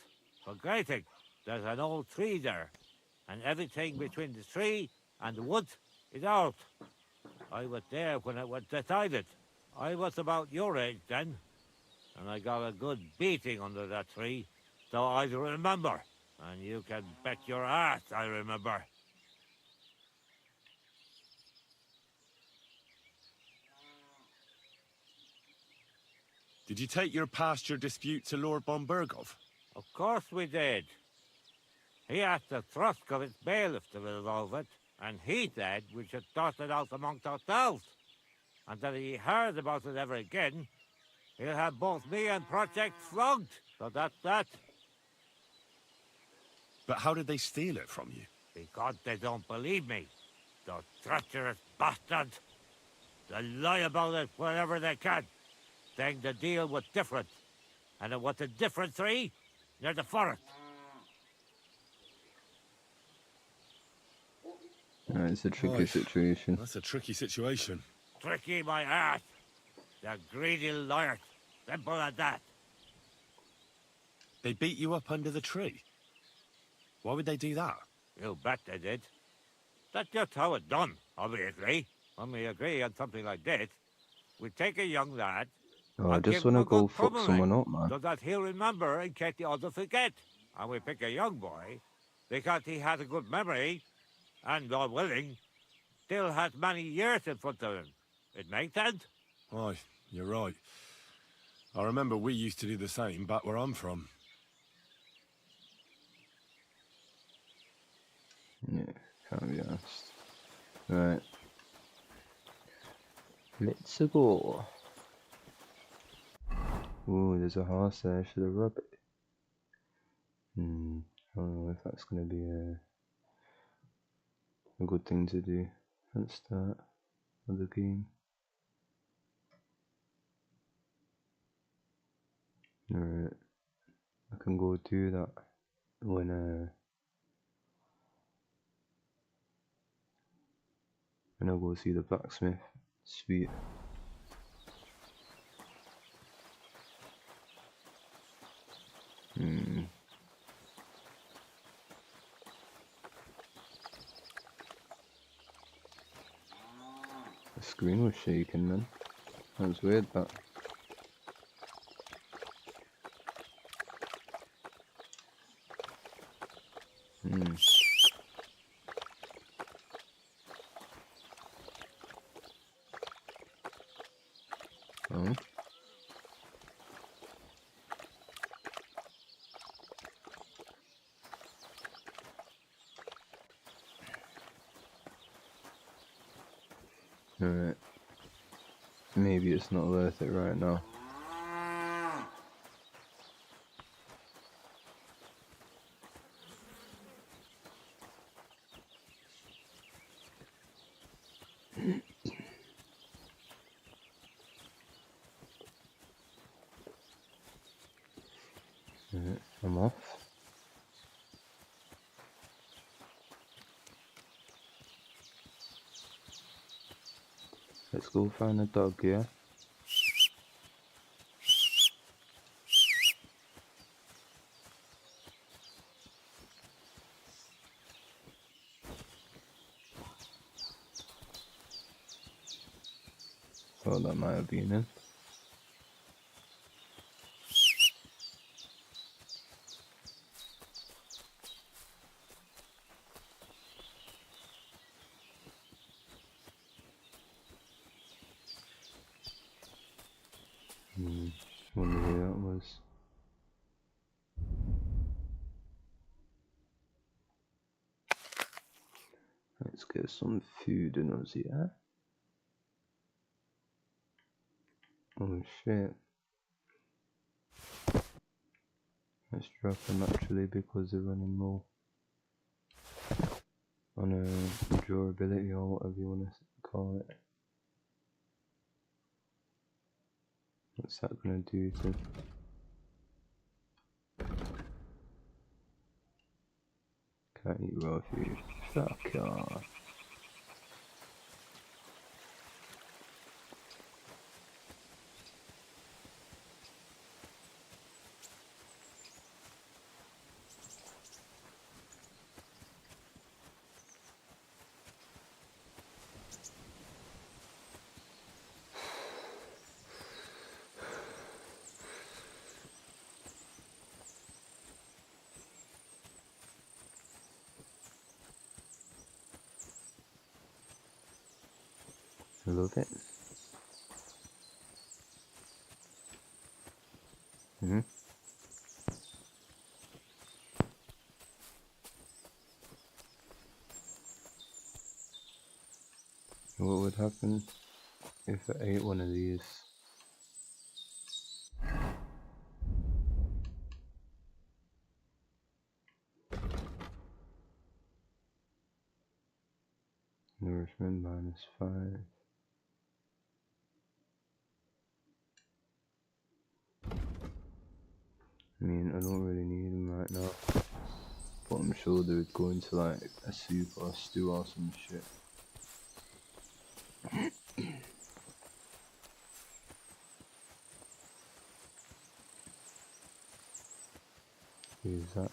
for grazing. There's an old tree there, and everything between the tree and the woods is ours. I was there when it was decided. I was about your age then, and I got a good beating under that tree, so I remember. And you can bet your ass I remember. Did you take your pasture dispute to Lord Bombergov? Of course we did. He asked the Troskovitz bailiff to resolve it, and he said we should sort it out amongst ourselves. And that if he heard about it ever again, he'll have both me and Project flogged. So that's that. But how did they steal it from you? Because they don't believe me. Those treacherous bastards. They lie about it wherever they can, saying the deal was different. And it was a different tree near the forest. It's a tricky situation. That's a tricky situation. Tricky my ass. They're greedy liars. Simple as that. They beat you up under the tree. Why would they do that? You bet they did. That's just how it's done, obviously. When we agree on something like this, we take a young lad. Oh, I and just give him want a to go good fuck pummeling, someone up, man. so that he'll remember in case the others forget. And we pick a young boy because he has a good memory and, God willing, still has many years in front of him. It makes sense? Aye, you're right. I remember we used to do the same back where I'm from. Yeah, can't be asked. Right. Let's go. Ooh, there's a horse there. Should I rub it? I don't know if that's gonna be a good thing to do at the start of the game. Alright, I can go do that when I go see the blacksmith. Sweet. The screen was shaking, man. That was weird, that. Oh. Alright. Maybe it's not worth it right now. Alright, I'm off. Let's go find a dog, yeah? Thought that might have been it. Wonder where that was. Let's get some food in us, yeah? Oh shit. Let's drop them actually because they're running low on durability or whatever you want to call it. What's that gonna do to... Can't eat raw food. Fuck off. I love it. What would happen if I ate one of these? Nourishment -5. I mean, I don't really need them right now, but I'm sure they would go into like a soup or a stew or some shit. Who's that?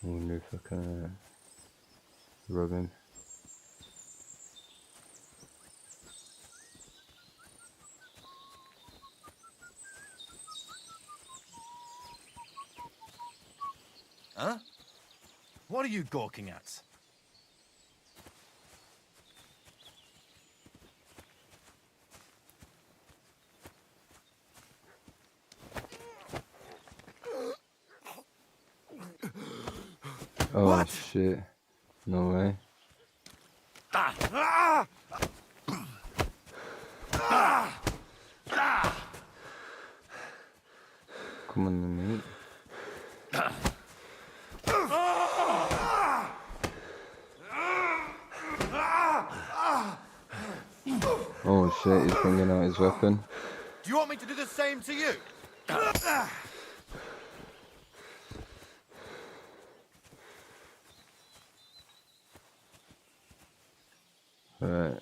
I wonder if I can rub him. Huh? What are you gawking at? Oh shit. No way. Come on then, mate. Oh shit, he's bringing out his weapon. Do you want me to do the same to you? Right.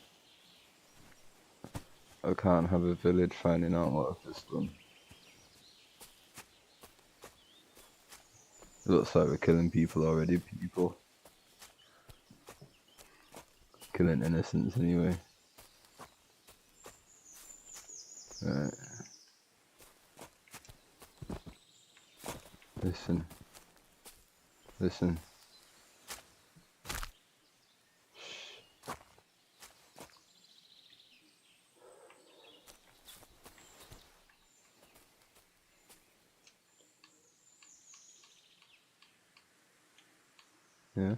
I can't have a village finding out what I've just done. It looks like we're killing people already, people. Killing innocents anyway. Right. Listen. Listen. Yeah.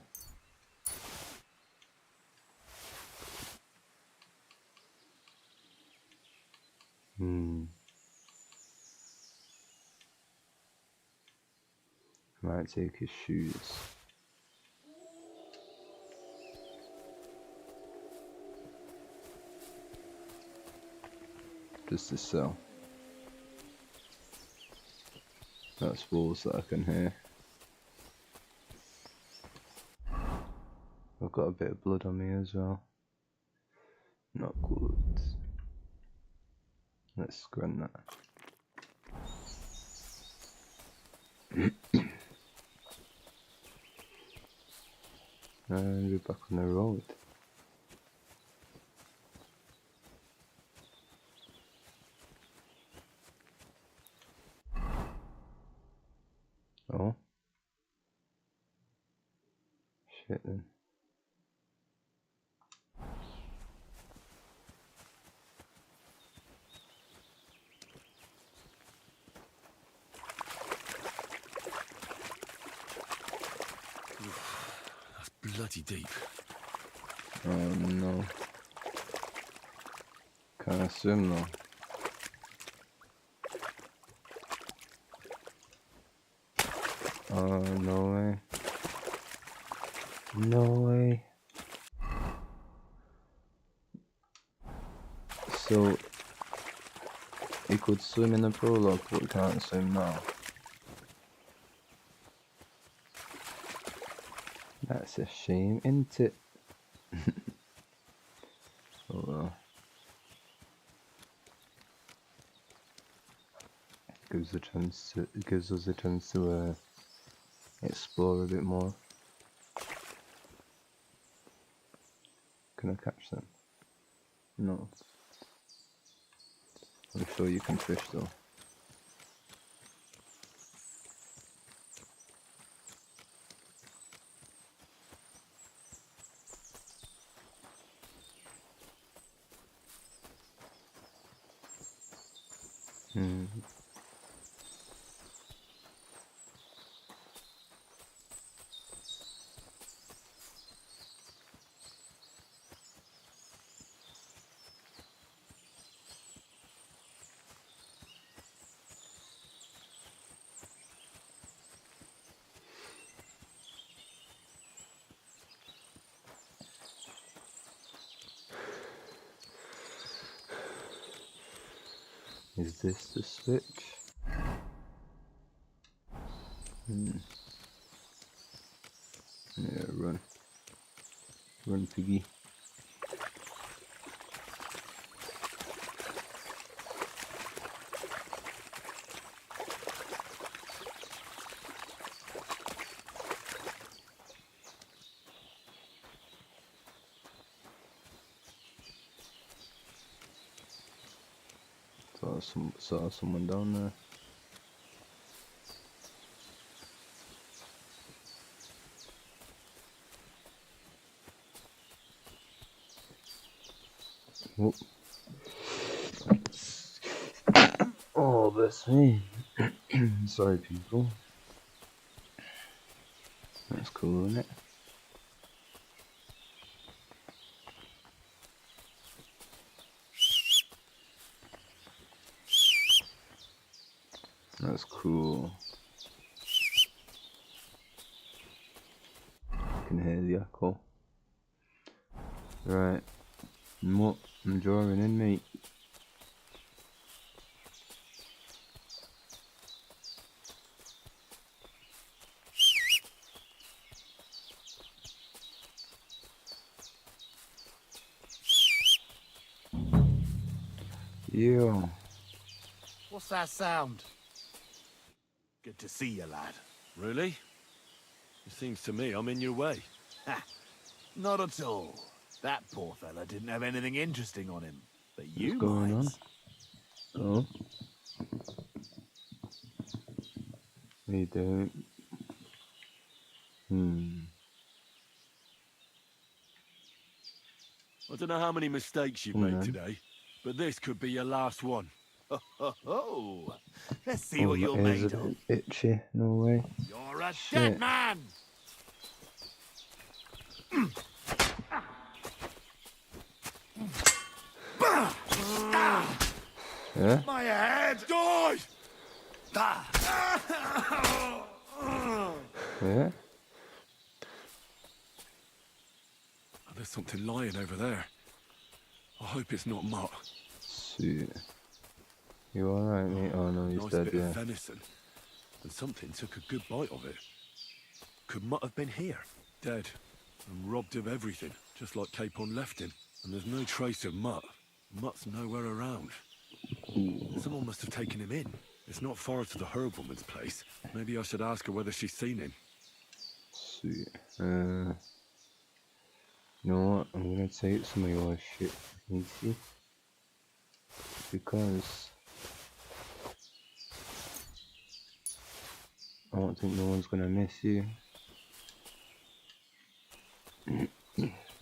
Might take his shoes. Just to sell. That's wolves that I can hear. I've got a bit of blood on me as well. Not good. Let's scrun that. And we're back on the road. Oh. Shit then. That's bloody deep. Oh no. Can't swim though. Oh, no way. No way. So, he could swim in the prologue, but he can't swim now. That's a shame, isn't it? Oh well. Gives us a chance to explore a bit more. Can I catch them? No. I'm sure you can fish though. Is this the switch? Yeah, run. Run, piggy. Saw someone down there. Whoop. Oh, that's me. Sorry, people. That's cool, isn't it? That's cool. I can hear the echo. Right. What? I'm drawing in, mate. Yeah. What's that sound? Good to see you, lad. Really? It seems to me I'm in your way. Ha! Not at all. That poor fella didn't have anything interesting on him. But What's you going might. on? Oh. We don't. I don't know how many mistakes you've Come made on. today, but this could be your last one. Oh, let's see Oh, what my you're ears made a of. bit itchy. No way. You're a Shit. dead man! Yeah? My head! Die! Yeah? Oh, there's something lying over there. I hope it's not Mutt. Sweet. You alright, mate? Oh no, he's Nice dead, bit yeah. of venison. And something took a good bite of it. Could Mutt have been here? Dead. And robbed of everything, just like Capon left him. And there's no trace of Mutt. Mutt's nowhere around. Someone must have taken him in. It's not far to the herb woman's place. Maybe I should ask her whether she's seen him. Sweet. You know what? I'm gonna take some of your shit, Casey. Because I don't think no one's gonna miss you.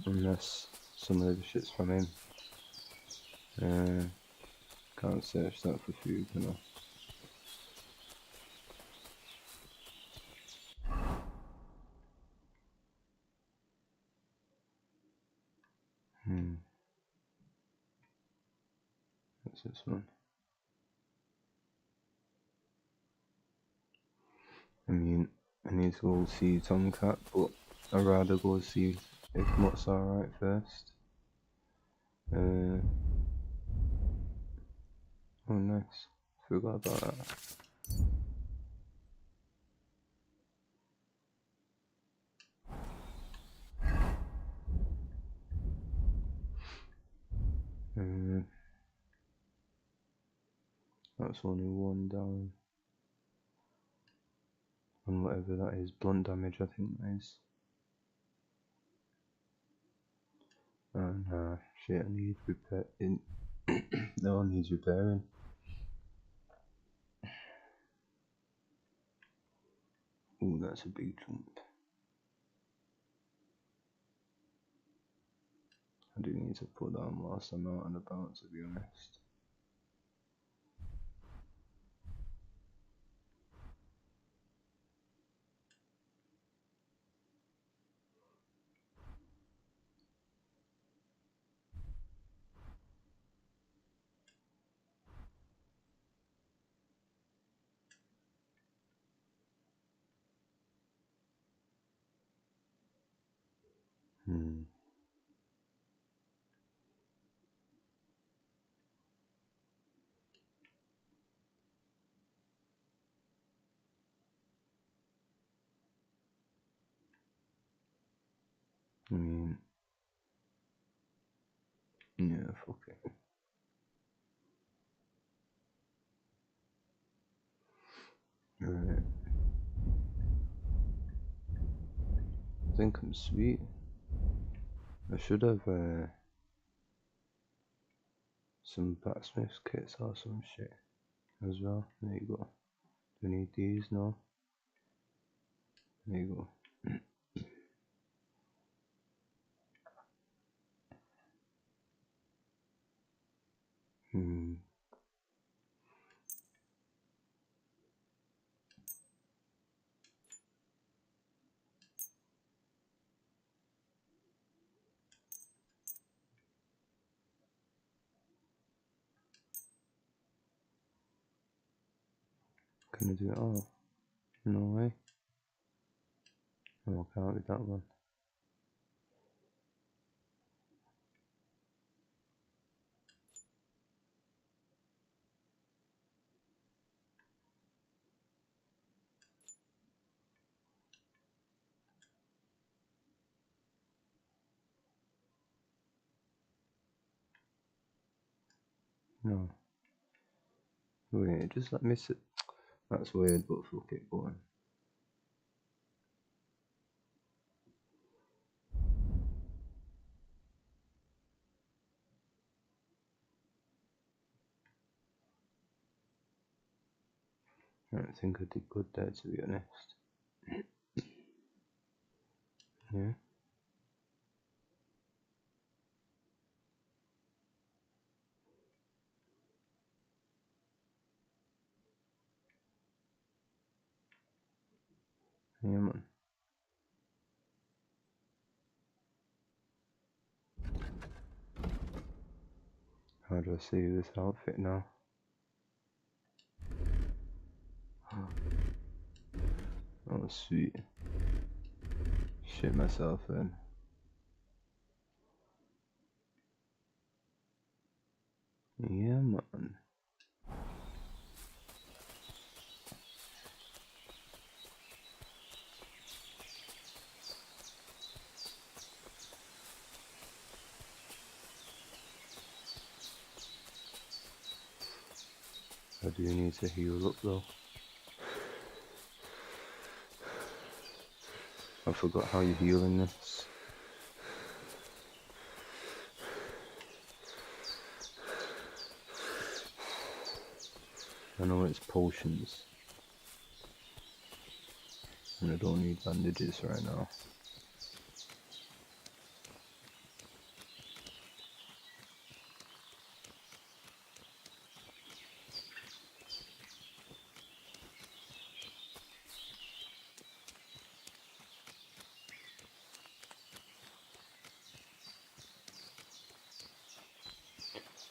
Unless some of the shit's from him. Can't search that for food, can I? What's this one? I mean, I need to go see Tomcat, but I'd rather go see if Mutt's alright first. Oh nice. Forgot about that. That's only one down. And whatever that is, blunt damage I think that is. And shit, I need repair. No one needs repairing. Ooh, that's a big jump. I do need to put that on whilst I'm out and about, to be honest. I mean, yeah, fuck it. Right. I think I'm sweet. I should have some blacksmith's kits or some shit as well. There you go. Do you need these? No? There you go. gonna do it all. No way. Oh, I can't with that one. No. Wait, just let me sit. That's weird, but fuck it, go on. I don't think I did good there, to be honest. Yeah. Yeah, man. How do I see this outfit now? Oh, sweet. Shit myself in. Yeah, man. I do need to heal up though. I forgot how you heal in this. I know it's potions. And I don't need bandages right now.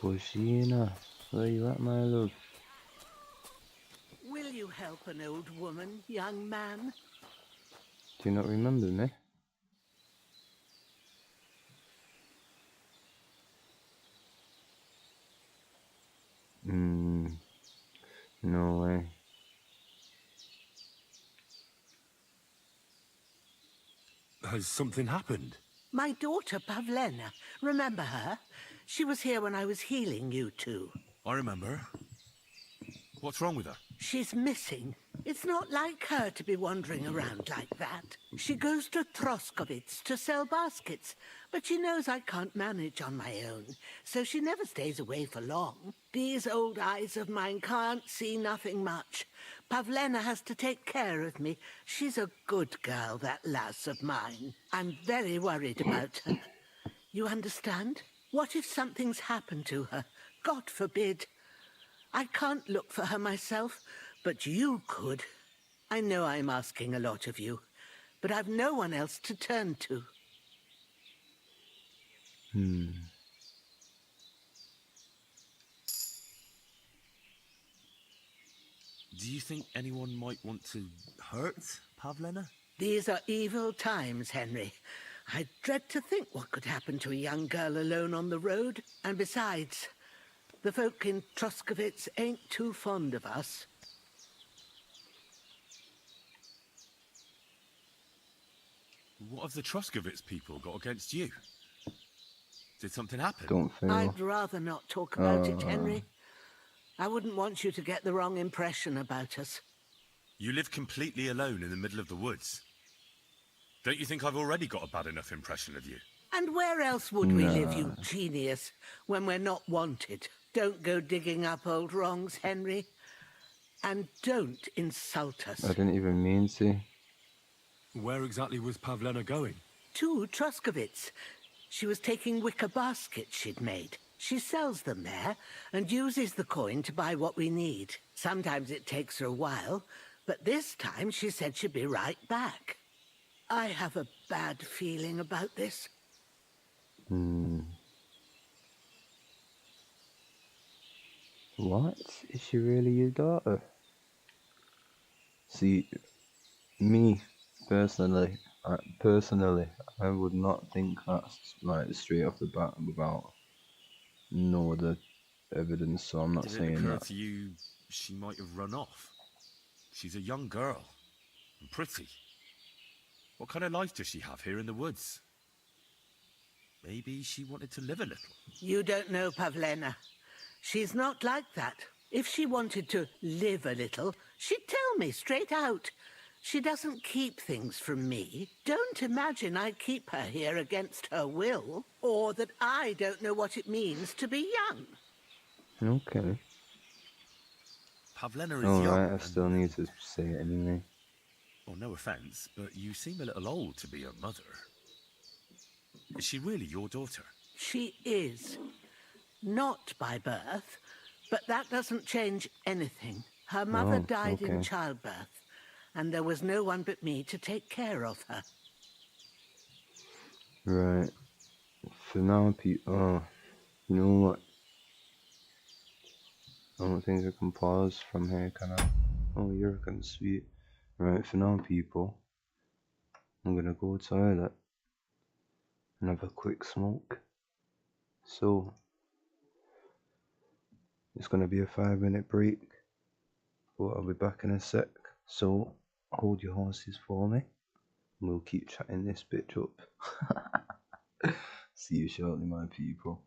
Bushina, where you at, my love? Will you help an old woman, young man? Do you not remember me? No way. Has something happened? My daughter, Pavlena. Remember her? She was here when I was healing you two. I remember. What's wrong with her? She's missing. It's not like her to be wandering around like that. She goes to Troskovitz to sell baskets, but she knows I can't manage on my own, so she never stays away for long. These old eyes of mine can't see nothing much. Pavlena has to take care of me. She's a good girl, that lass of mine. I'm very worried about her. You understand? What if something's happened to her? God forbid. I can't look for her myself, but you could. I know I'm asking a lot of you, but I've no one else to turn to. Do you think anyone might want to hurt Pavlena? These are evil times, Henry. I dread to think what could happen to a young girl alone on the road. And besides, the folk in Troskovitz ain't too fond of us. What have the Troskovitz people got against you? Did something happen? Don't feel. I'd rather not talk about it, Henry. I wouldn't want you to get the wrong impression about us. You live completely alone in the middle of the woods. Don't you think I've already got a bad enough impression of you? And where else would we live, you genius, when we're not wanted? Don't go digging up old wrongs, Henry. And don't insult us. I didn't even mean to. Where exactly was Pavlena going? To Troskovitz. She was taking wicker baskets she'd made. She sells them there and uses the coin to buy what we need. Sometimes it takes her a while, but this time she said she'd be right back. I have a bad feeling about this. What? Is she really your daughter? See, me personally, I would not think that's like straight off the bat without no other evidence. So I'm not Did it saying occur that. to you she might have run off? She's a young girl and pretty. What kind of life does she have here in the woods? Maybe she wanted to live a little. You don't know Pavlena. She's not like that. If she wanted to live a little, she'd tell me straight out. She doesn't keep things from me. Don't imagine I keep her here against her will, or that I don't know what it means to be young. Okay. Pavlena is young, Alright, I still and... need to say it anyway. Well, no offense, but you seem a little old to be her mother. Is she really your daughter? She is. Not by birth, but that doesn't change anything. Her mother Oh, died in okay. childbirth, and there was no one but me to take care of her. Right. For now, oh, you know what? I don't think I can pause from here, can I? Oh, you're kind of sweet. Right, for now, people, I'm gonna go toilet and have a quick smoke. So, it's gonna be a 5-minute break, but I'll be back in a sec. So, hold your horses for me, and we'll keep chatting this bitch up. See you shortly, my people.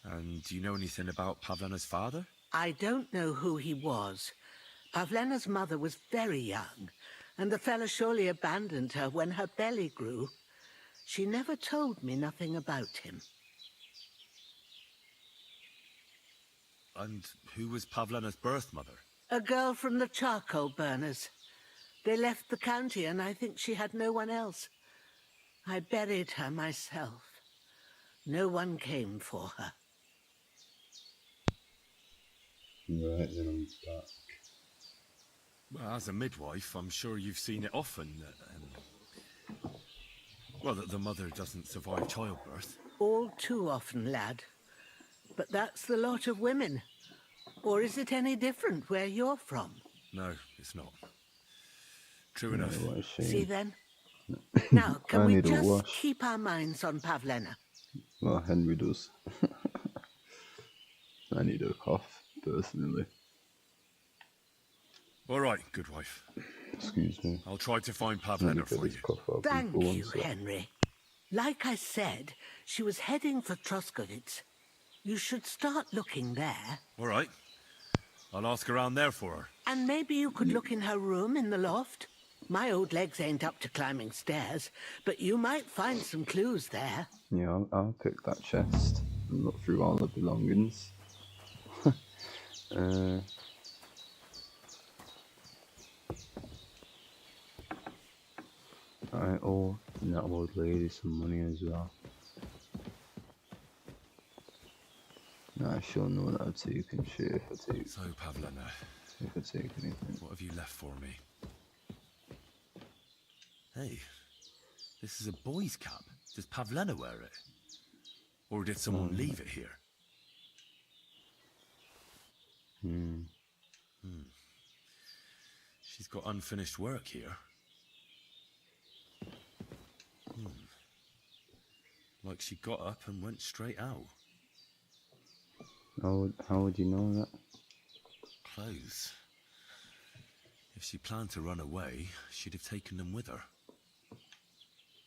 And do you know anything about Pavlena's father? I don't know who he was. Pavlena's mother was very young, and the fella surely abandoned her when her belly grew. She never told me nothing about him. And who was Pavlena's birth mother? A girl from the charcoal burners. They left the county, and I think she had no one else. I buried her myself. No one came for her. Right, then I'm back. Well, as a midwife, I'm sure you've seen it often well, that the mother doesn't survive childbirth. All too often, lad. But that's the lot of women. Or is it any different where you're from? No, it's not. True enough. What a shame. See then? Now, can I we need a just wash. keep our minds on Pavlena? Well, Henry does. I need a cough, personally. All right, good wife. Excuse me. I'll try to find Let me Pavlena get for this you. cough out Thank for one you, sec. Henry. Like I said, she was heading for Troskovitz. You should start looking there. All right. I'll ask around there for her. And maybe you could look in her room in the loft. My old legs ain't up to climbing stairs, but you might find some clues there. Yeah, I'll pick that chest and look through all the belongings. I owe that old lady some money as well. Nah, she'll know that I've taken shit if I take, So, Pavlena, if I take anything. what have you left for me? Hey, this is a boy's cap. Does Pavlena wear it? Or did someone leave it here? She's got unfinished work here. Like she got up and went straight out. How would you know that? Clothes. If she planned to run away, she'd have taken them with her.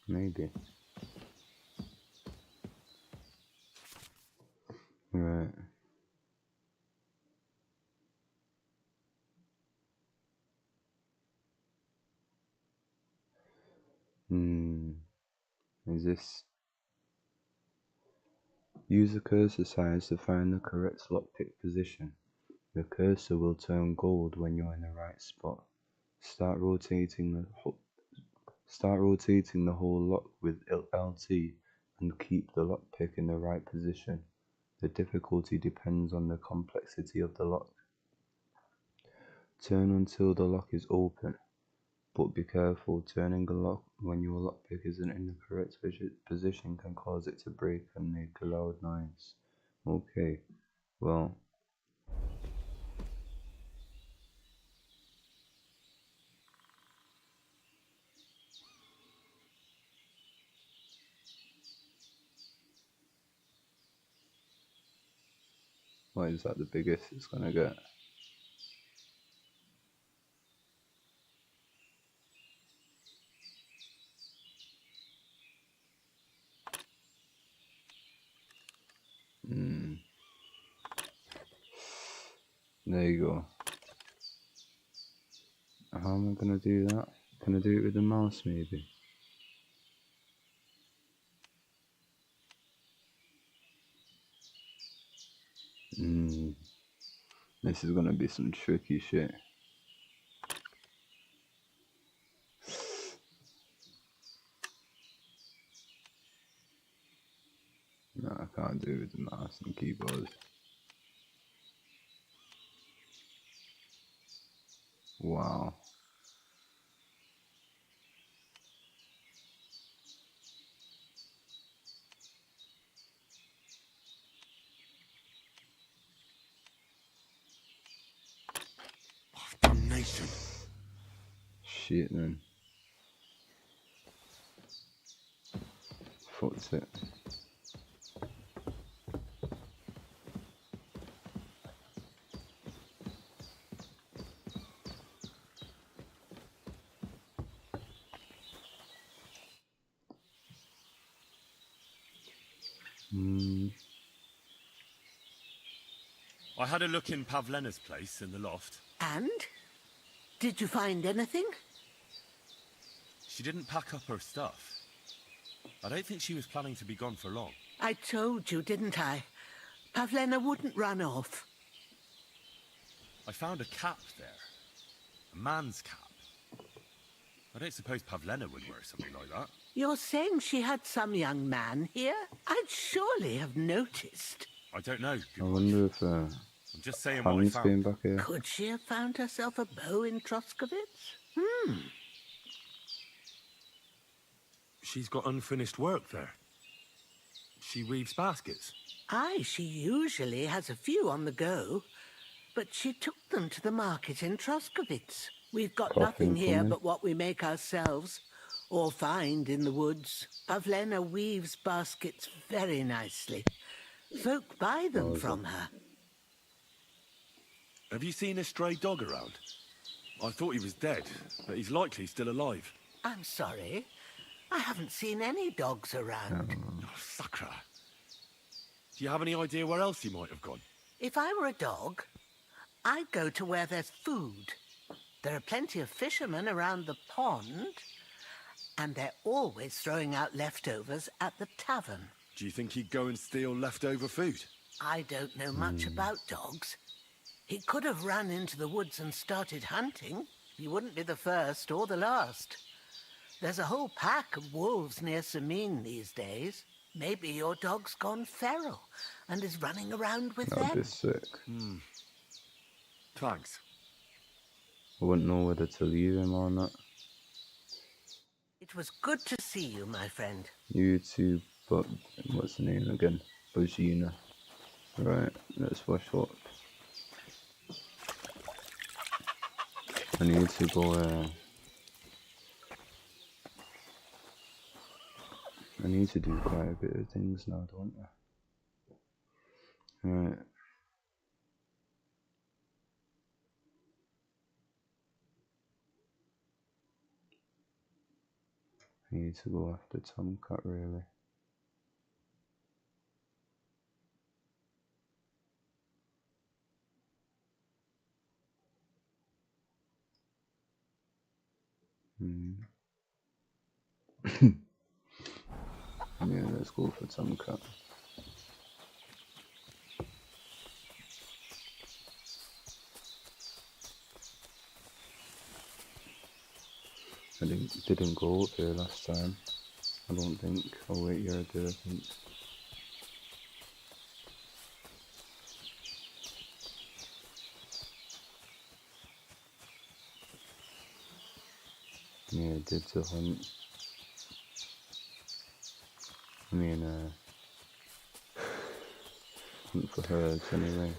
Maybe. Right. Is this... Use the cursor size to find the correct lockpick position. The cursor will turn gold when you're in the right spot. Start rotating the whole lock with LT and keep the lockpick in the right position. The difficulty depends on the complexity of the lock. Turn until the lock is open, but be careful. Turning a lock when your lockpick isn't in the correct position can cause it to break and make a loud noise. Okay, well... Why is that the biggest it's gonna get? There you go. How am I gonna do that? Can I do it with the mouse maybe? This is gonna be some tricky shit. No, I can't do it with the mouse and keyboard. Wow. Damnation. Shit, man. Fucked it. I had a look in Pavlena's place in the loft. And? Did you find anything? She didn't pack up her stuff. I don't think she was planning to be gone for long. I told you, didn't I? Pavlena wouldn't run off. I found a cap there. A man's cap. I don't suppose Pavlena would wear something like that. You're saying she had some young man here? I'd surely have noticed. I don't know. I wonder if I'm just saying what I Ham's been found. back here. Could she have found herself a beau in Troskovitz? She's got unfinished work there. She weaves baskets. Aye, she usually has a few on the go. But she took them to the market in Troskovitz. We've got nothing here but what we make ourselves, or find in the woods. Pavlena weaves baskets very nicely. Folk buy them from her. Have you seen a stray dog around? I thought he was dead, but he's likely still alive. I'm sorry. I haven't seen any dogs around. Oh, Sakra. Do you have any idea where else he might have gone? If I were a dog, I'd go to where there's food. There are plenty of fishermen around the pond, and they're always throwing out leftovers at the tavern. Do you think he'd go and steal leftover food? I don't know much about dogs. He could have run into the woods and started hunting. He wouldn't be the first or the last. There's a whole pack of wolves near Samin these days. Maybe your dog's gone feral and is running around with That'd them. be sick. Thanks. I wouldn't know whether to leave him or not. It was good to see you, my friend. You too, but what's the name again? Bajina. Right, let's wash up. I need to go, I need to do quite a bit of things now, don't I? Right. I need to go after Tomcat, really. Yeah, let's go for Tomcat. I didn't go up there last time. I don't think. Oh wait, yeah, I did, I think. Yeah, I did to hunt. I mean, hunt for herds anyway.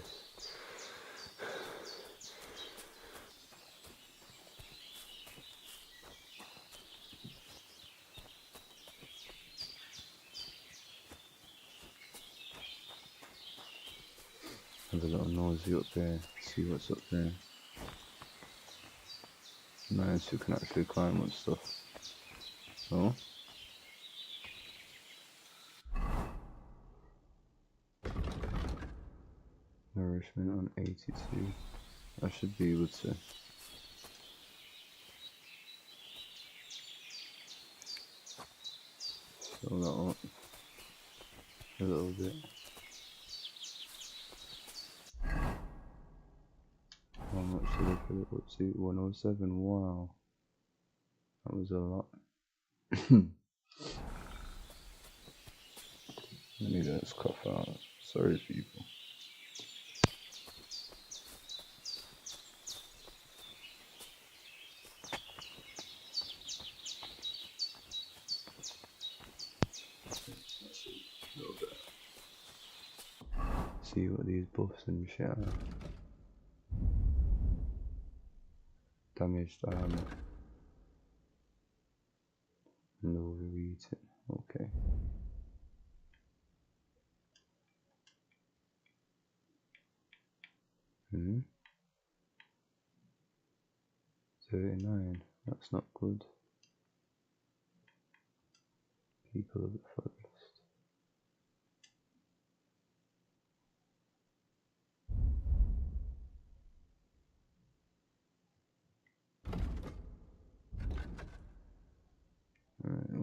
Have a little nosy up there, see what's up there. Nice, you can actually climb and stuff. Oh. Nourishment on 82. I should be able to. Fill that up a little bit. How much did I put it up to? 107. Wow, that was a lot. Let me just cough out. Sorry, people. See what these buffs and shit are. Damaged armor. And overeat it. Okay. Hmm. 39. That's not good. People of the forest.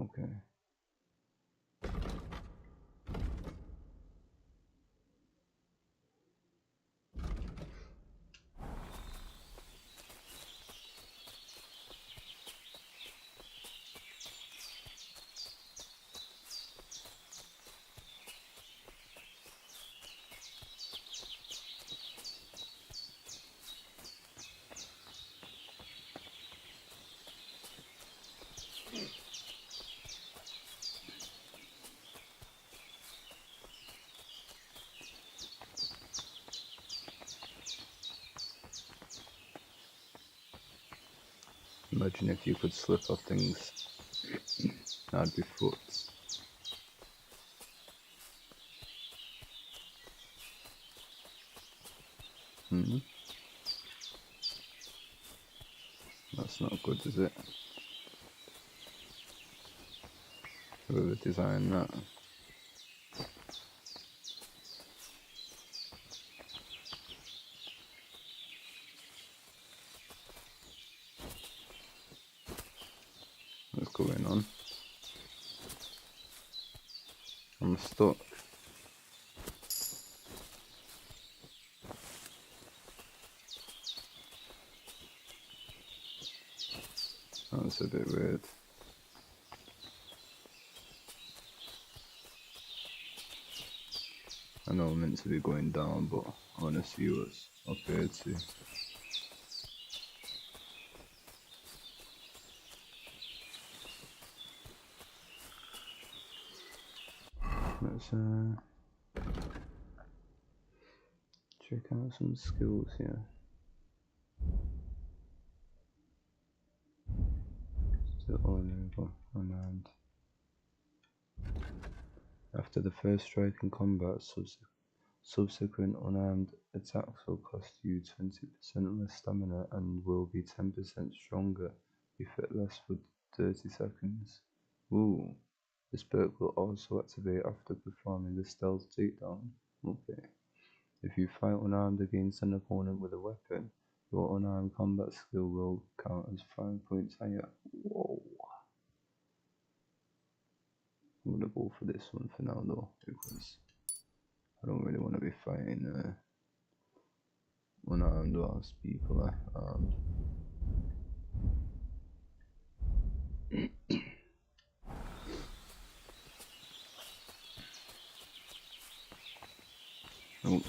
Okay. Imagine if you could slip off things. I'd be fucked. That's not good, is it? Whoever designed that. What's going on? I'm stuck. That's a bit weird. I know I'm meant to be going down, but I want to see what's up here too. Let's check out some skills here. Still all unarmed. After the first strike in combat, subsequent unarmed attacks will cost you 20% less stamina and will be 10% stronger if it lasts for 30 seconds. Ooh, this perk will also activate after performing the stealth takedown. Okay. If you fight unarmed against an opponent with a weapon, your unarmed combat skill will count as 5 points higher. Whoa. I'm gonna go for this one for now though, because I don't really want to be fighting unarmed whilst people are armed. Oh,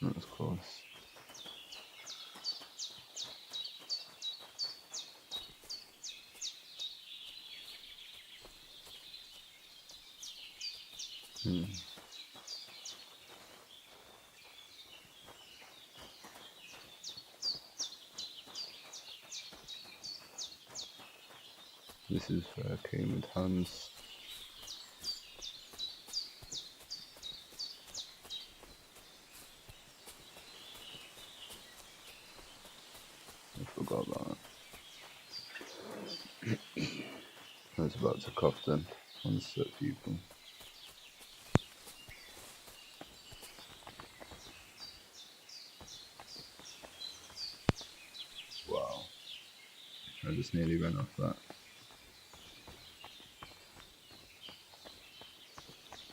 that was close. This is where I came with hands. I forgot that. I was about to cough then on certain people. Wow. I just nearly ran off that.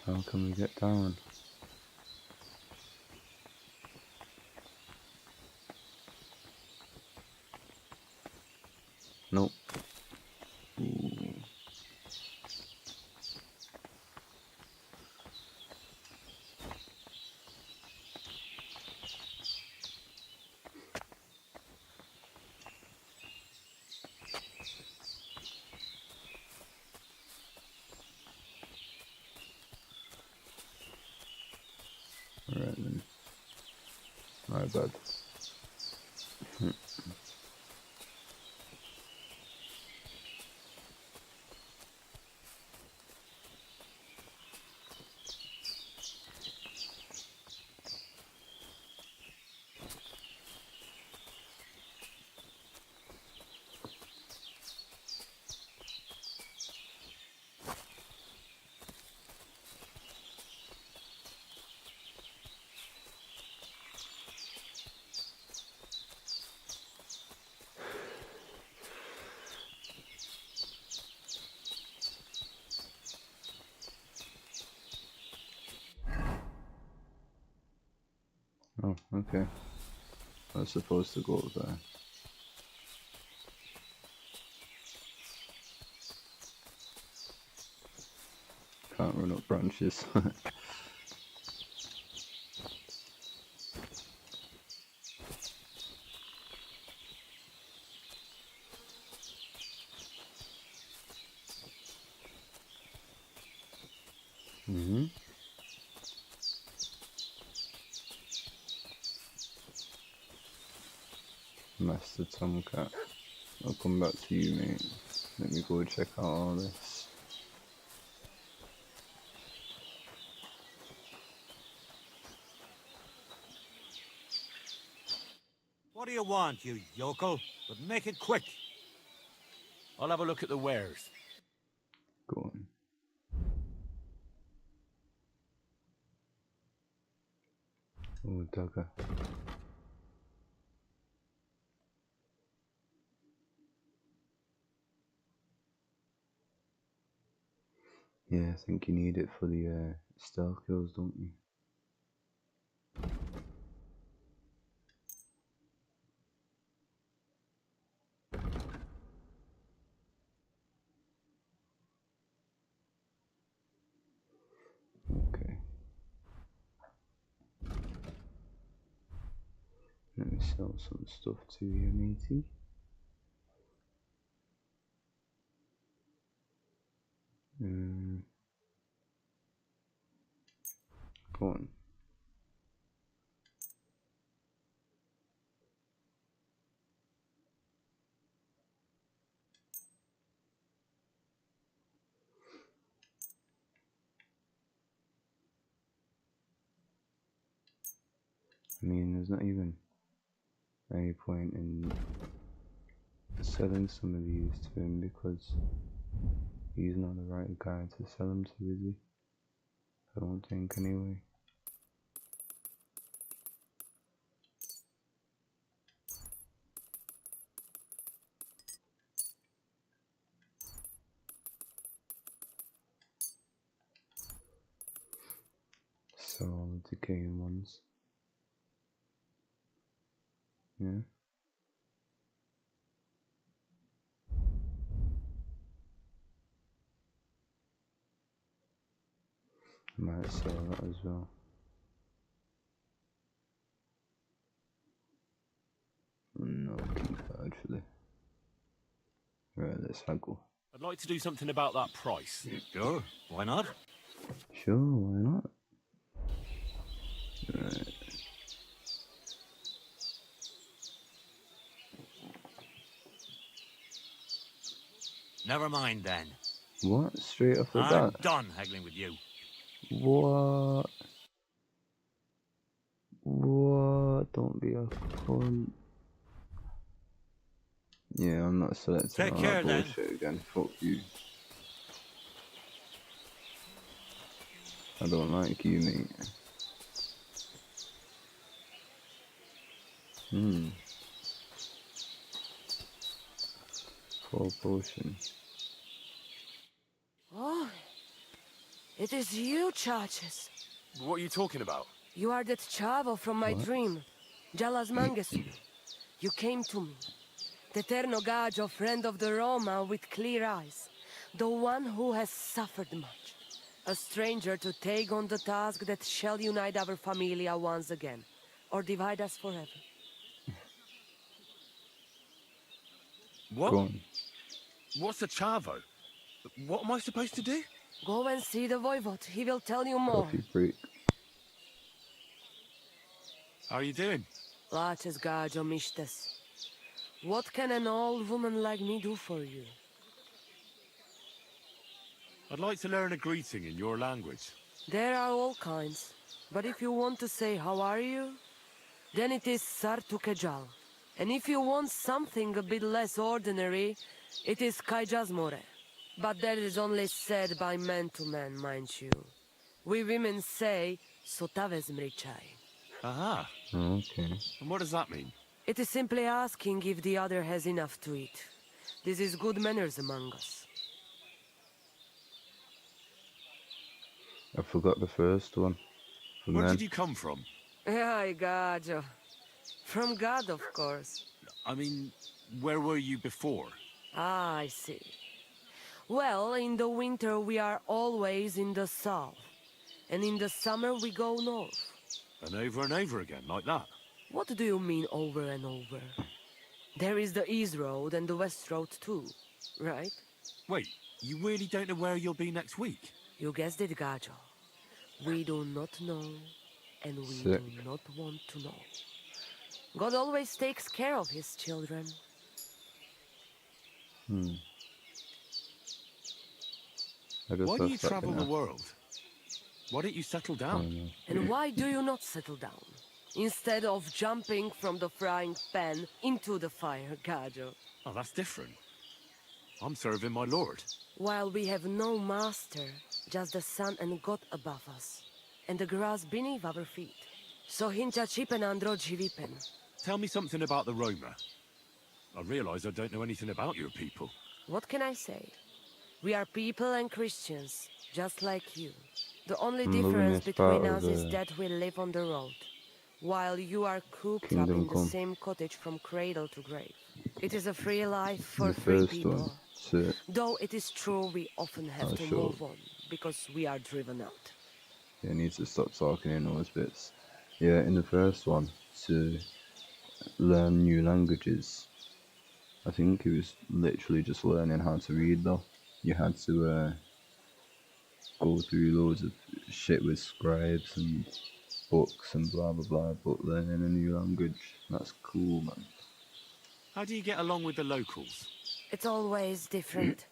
How can we get down? Nope. Ooh. Alright then. My bad. Oh, okay. I was supposed to go up there. Can't run up branches. Master Tomcat. I'll come back to you, mate. Let me go check out all this. What do you want, you yokel? But make it quick. I'll have a look at the wares. Go on. Oh, dagger. Yeah, I think you need it for the stealth kills, don't you? Okay. Let me sell some stuff to you, matey. Go on. I mean, there's not even any point in selling some of these to him because he's not the right guy to sell them to, is he? I don't think, anyway. Sell all the decaying ones. Yeah. Might sell that as well. No, keep that actually. Right, let's haggle. I'd like to do something about that price. Sure, why not? Sure, why not? Right. Never mind then. What? Straight off the I'm bat? done haggling with you. What? What? Don't be a cunt. Yeah, I'm not selecting Take all care, that then. bullshit again. Fuck you. I don't like you, mate. Full potion. Oh, it is you, Charges. What are you talking about? You are that chavo from my What? dream. Jalas Mangesu. You came to me. The Ternogajo, friend of the Roma with clear eyes. The one who has suffered much. A stranger to take on the task that shall unite our familia once again. Or divide us forever. What? Go on. What's a chavo? What am I supposed to do? Go and see the Voivod. He will tell you more. Coffee break. How are you doing? Laches Gajo Mishtes. What can an old woman like me do for you? I'd like to learn a greeting in your language. There are all kinds. But if you want to say how are you, then it is Sartukejal. And if you want something a bit less ordinary, it is Kaijazmore. But that is only said by man to man, mind you. We women say Sotaves Mrichai. Aha. Okay. And what does that mean? It is simply asking if the other has enough to eat. This is good manners among us. I forgot the first one. Where did you come from? I got you. From God, of course. I mean, where were you before? Ah, I see. Well, in the winter we are always in the south. And in the summer we go north. And over again, like that? What do you mean over and over? There is the East Road and the West Road too, right? Wait, you really don't know where you'll be next week? You guessed it, Gajo. We do not know, and we Sick. do not want to know. God always takes care of his children. I guess Why do you that's that travel thing the now. world? Why don't you settle I down? don't know. And why do you not settle down? Instead of jumping from the frying pan into the fire, Gajo. Oh, that's different. I'm serving my lord. While we have no master, just the sun and God above us, and the grass beneath our feet. So hincha chipen andro jivipen. Tell me something about the Roma. I realise I don't know anything about your people. What can I say? We are people and Christians, just like you. The only I'm loving difference this part between of us is that we live on the road, while you are cooped up Kingdom in the Come. same cottage from cradle to grave. It is a free life The for free first people. one. Sick. Though it is true we often have Oh, to sure. move on, because we are driven out. Yeah, I need to stop talking in those bits. Yeah, in the first one, to learn new languages, I think it was literally just learning how to read though. You had to go through loads of shit with scribes and books and blah blah blah, but learning a new language, that's cool, man. How do you get along with the locals? It's always different.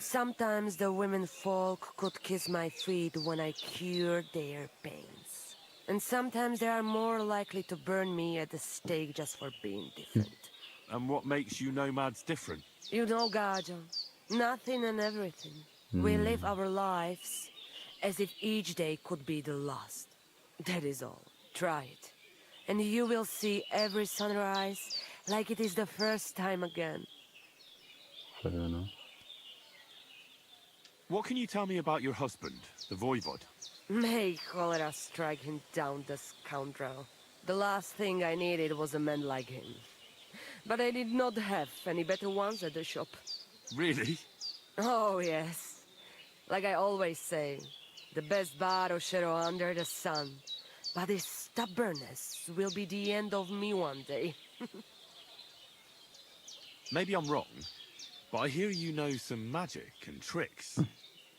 Sometimes the women folk could kiss my feet when I cured their pains. And sometimes they are more likely to burn me at the stake just for being different. And what makes you nomads different? You know, Gajo, nothing and everything. We live our lives as if each day could be the last. That is all. Try it. And you will see every sunrise like it is the first time again. Fair enough. What can you tell me about your husband, the Voivod? May cholera strike him down, the scoundrel. The last thing I needed was a man like him. But I did not have any better ones at the shop. Really? Oh, yes. Like I always say, the best barrochero under the sun. But his stubbornness will be the end of me one day. Maybe I'm wrong, but I hear you know some magic and tricks.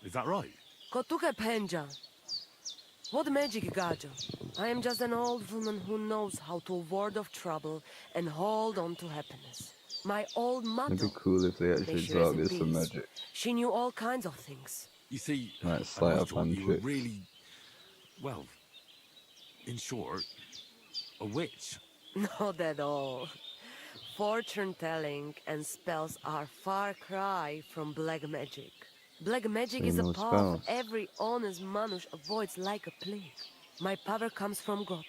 Is that right? Kotuke Penja. What magic, Gajo? I am just an old woman who knows how to ward off trouble and hold on to happiness. My old mother. It'd be cool if they actually taught me some magic. She knew all kinds of things. You see, Like I sleight always of thought hand you were tricks. really, well, in short, a witch. Not at all. Fortune-telling and spells are far cry from black magic. Black magic So is a no path spells. every honest manush avoids like a plague. My power comes from God,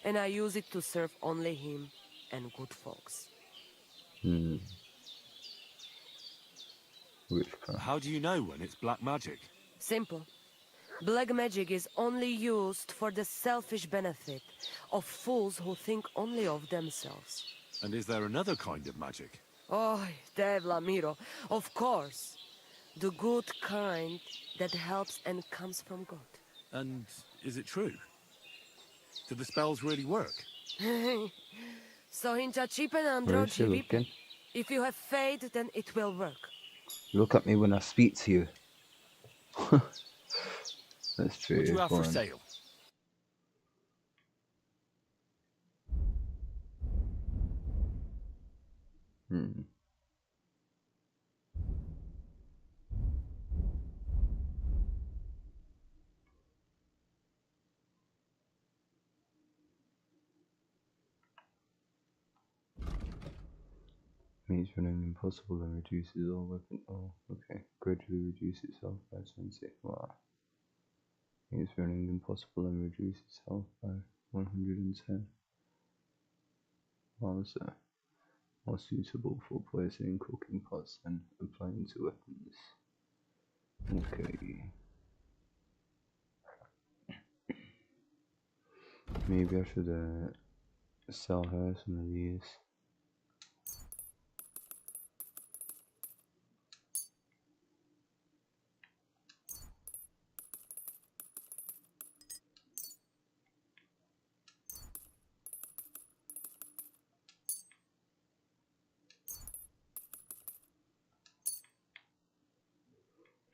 and I use it to serve only Him and good folks. Witchcraft. How do you know when it's black magic? Simple. Black magic is only used for the selfish benefit of fools who think only of themselves. And is there another kind of magic? Oh, Devla Miro, of course. The good kind that helps and comes from God. And is it true? Do the spells really work? So hincha chipen Where andro is she looking? jivipen. If you have faith, then it will work. Look at me when I speak to you. That's true. What do you have go for on. sale? Makes running impossible and reduces all weapon. Oh, okay. Gradually reduce itself by 20. Wow. Makes running impossible and reduce itself by 110. Wow, so more suitable for placing in cooking pots and applying to weapons. Okay. Maybe I should sell her some of these.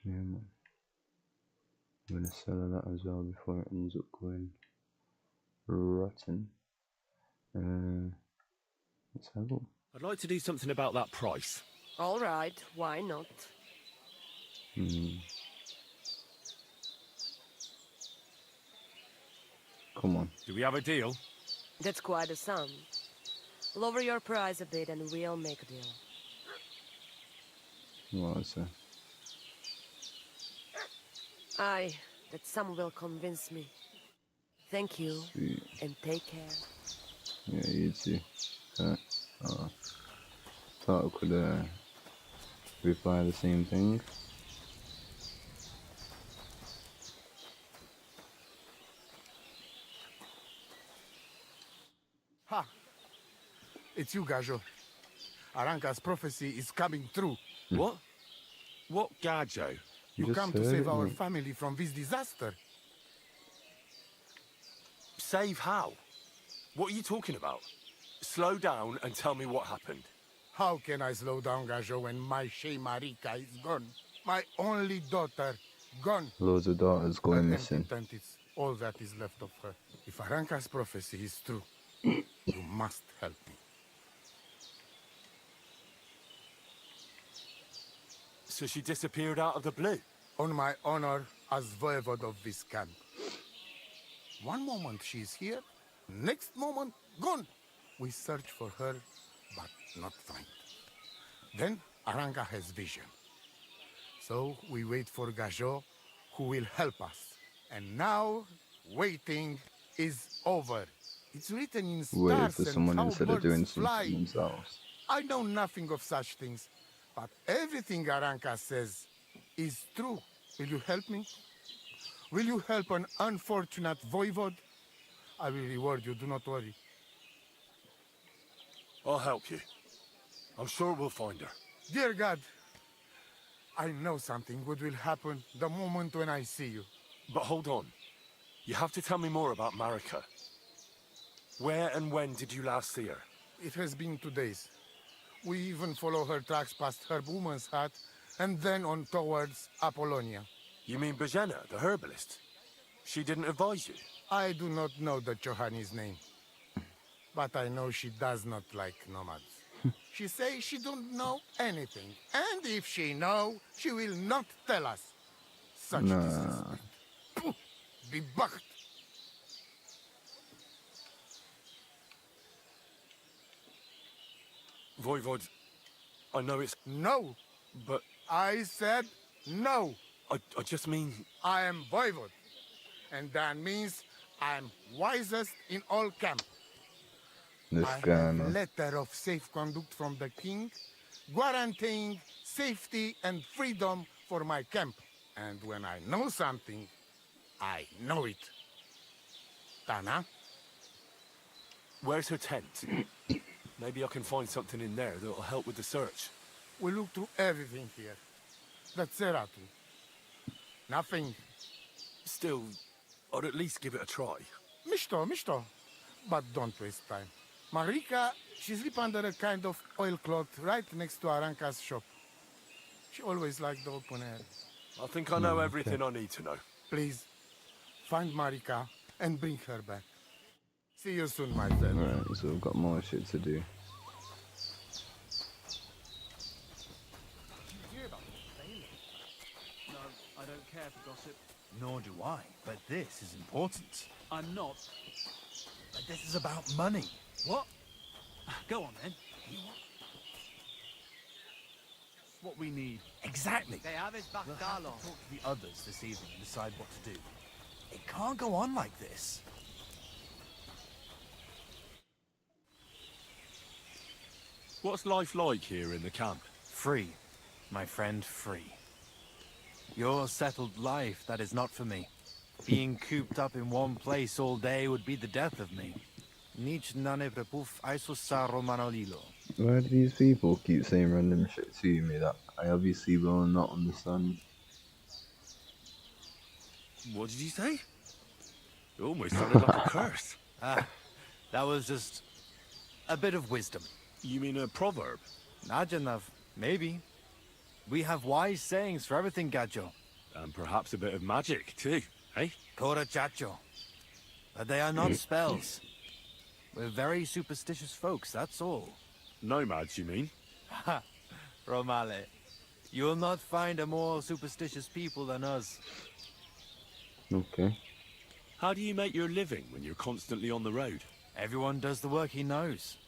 Yeah, man. I'm gonna sell her that as well before it ends up going rotten. Let's have a look. I'd like to do something about that price. All right, why not? Come on. Do we have a deal? That's quite a sum. Lower your price a bit and we'll make a deal. What is it? Aye, that sum will convince me. Thank you, Sweet. and take care. Yeah, you too. Thought I could reply the same thing. Ha! It's you, Gajo. Aranka's prophecy is coming true. What? What Gajo? You Just come to heard save it, our mate. family from this disaster. Save how? What are you talking about? Slow down and tell me what happened. How can I slow down, Gajo, when my Shea Marika is gone? My only daughter, gone. Loads of daughters going An missing. empty tent is all that is left of her. If Aranka's prophecy is true, you must help me. So she disappeared out of the blue? On my honor as voivode of this camp. One moment she is here, next moment gone. We search for her, but not find. Then Aranka has vision. So we wait for Gajo, who will help us. And now, waiting is over. It's written in Wait stars for and someone how instead of birds doing fly. something themselves. I know nothing of such things, but everything Aranka says is true. Will you help me? Will you help an unfortunate voivode? I will reward you, do not worry. I'll help you. I'm sure we'll find her. Dear God, I know something good will happen the moment when I see you. But hold on. You have to tell me more about Marika. Where and when did you last see her? It has been 2 days. We even follow her tracks past her woman's hut and then on towards Apollonia. You mean Bajena, the herbalist? She didn't advise you? I do not know the Johanni's name, but I know she does not like nomads. She says she don't know anything, and if she know, she will not tell us. Such disrespect. Pooh, be bucked. Voivode, I know it's... No. But... I said no. I just mean... I am voivode, and that means I am wisest in all camp. This I guy, have man. letter of safe conduct from the king, guaranteeing safety and freedom for my camp. And when I know something, I know it. Tana? Where's her tent? Maybe I can find something in there that'll help with the search. We look through everything here. The Ceratu. Nothing. Still, I'd at least give it a try. Mishto. But don't waste time. Marika, she sleep under a kind of oilcloth right next to Aranka's shop. She always liked the open air. I think I know everything I need to know. Please, find Marika and bring her back. See you soon, my friend. Alright, so we've got more shit to do. No, I don't care for gossip. Nor do I, but this is important. I'm not. But this is about money. What? Go on then. What we need. Exactly. We'll have to talk to the others this evening and decide what to do. It can't go on like this. What's life like here in the camp? Free, my friend, free. Your settled life, that is not for me. Being cooped up in one place all day would be the death of me. Nic nane prepuf aisos romanolilo. Why do these people keep saying random shit to me that I obviously will not understand? What did you say? It almost sounded like a curse. Ah, that was just a bit of wisdom. You mean a proverb? Najanav, maybe. We have wise sayings for everything, Gajo. And perhaps a bit of magic, too, eh? Kora chacho. But they are not spells. We're very superstitious folks, that's all. Nomads, you mean? Ha! Romale. You will not find a more superstitious people than us. Okay. How do you make your living when you're constantly on the road? Everyone does the work he knows.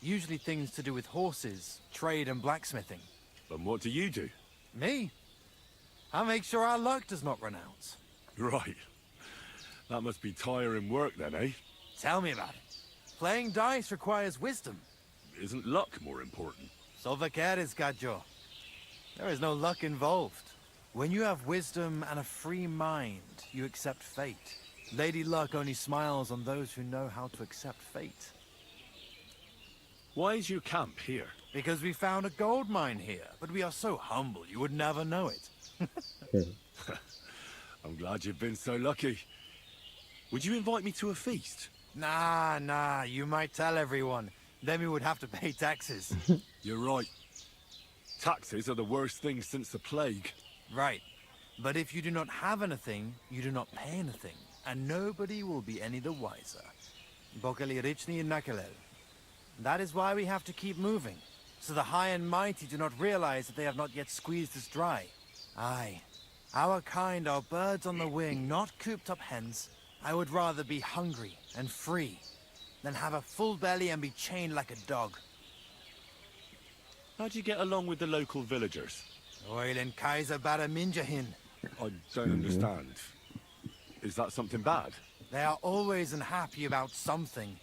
Usually things to do with horses, trade and blacksmithing. And what do you do? Me? I make sure our luck does not run out. Right. That must be tiring work then, eh? Tell me about it. Playing dice requires wisdom. Isn't luck more important? Solvakeres, Gajo. There is no luck involved. When you have wisdom and a free mind, you accept fate. Lady Luck only smiles on those who know how to accept fate. Why is your camp here? Because we found a gold mine here, but we are so humble you would never know it. I'm glad you've been so lucky. Would you invite me to a feast? Nah, you might tell everyone. Then we would have to pay taxes. You're right. Taxes are the worst thing since the plague. Right. But if you do not have anything, you do not pay anything. And nobody will be any the wiser. Bokali Richni Nakalel. That is why we have to keep moving. So the high and mighty do not realize that they have not yet squeezed us dry. Aye. Our kind are birds on the wing, not cooped up hens. I would rather be hungry and free than have a full belly and be chained like a dog. How do you get along with the local villagers? Oil and Kaiser Baraminjahin. I don't understand. Is that something bad? They are always unhappy about something.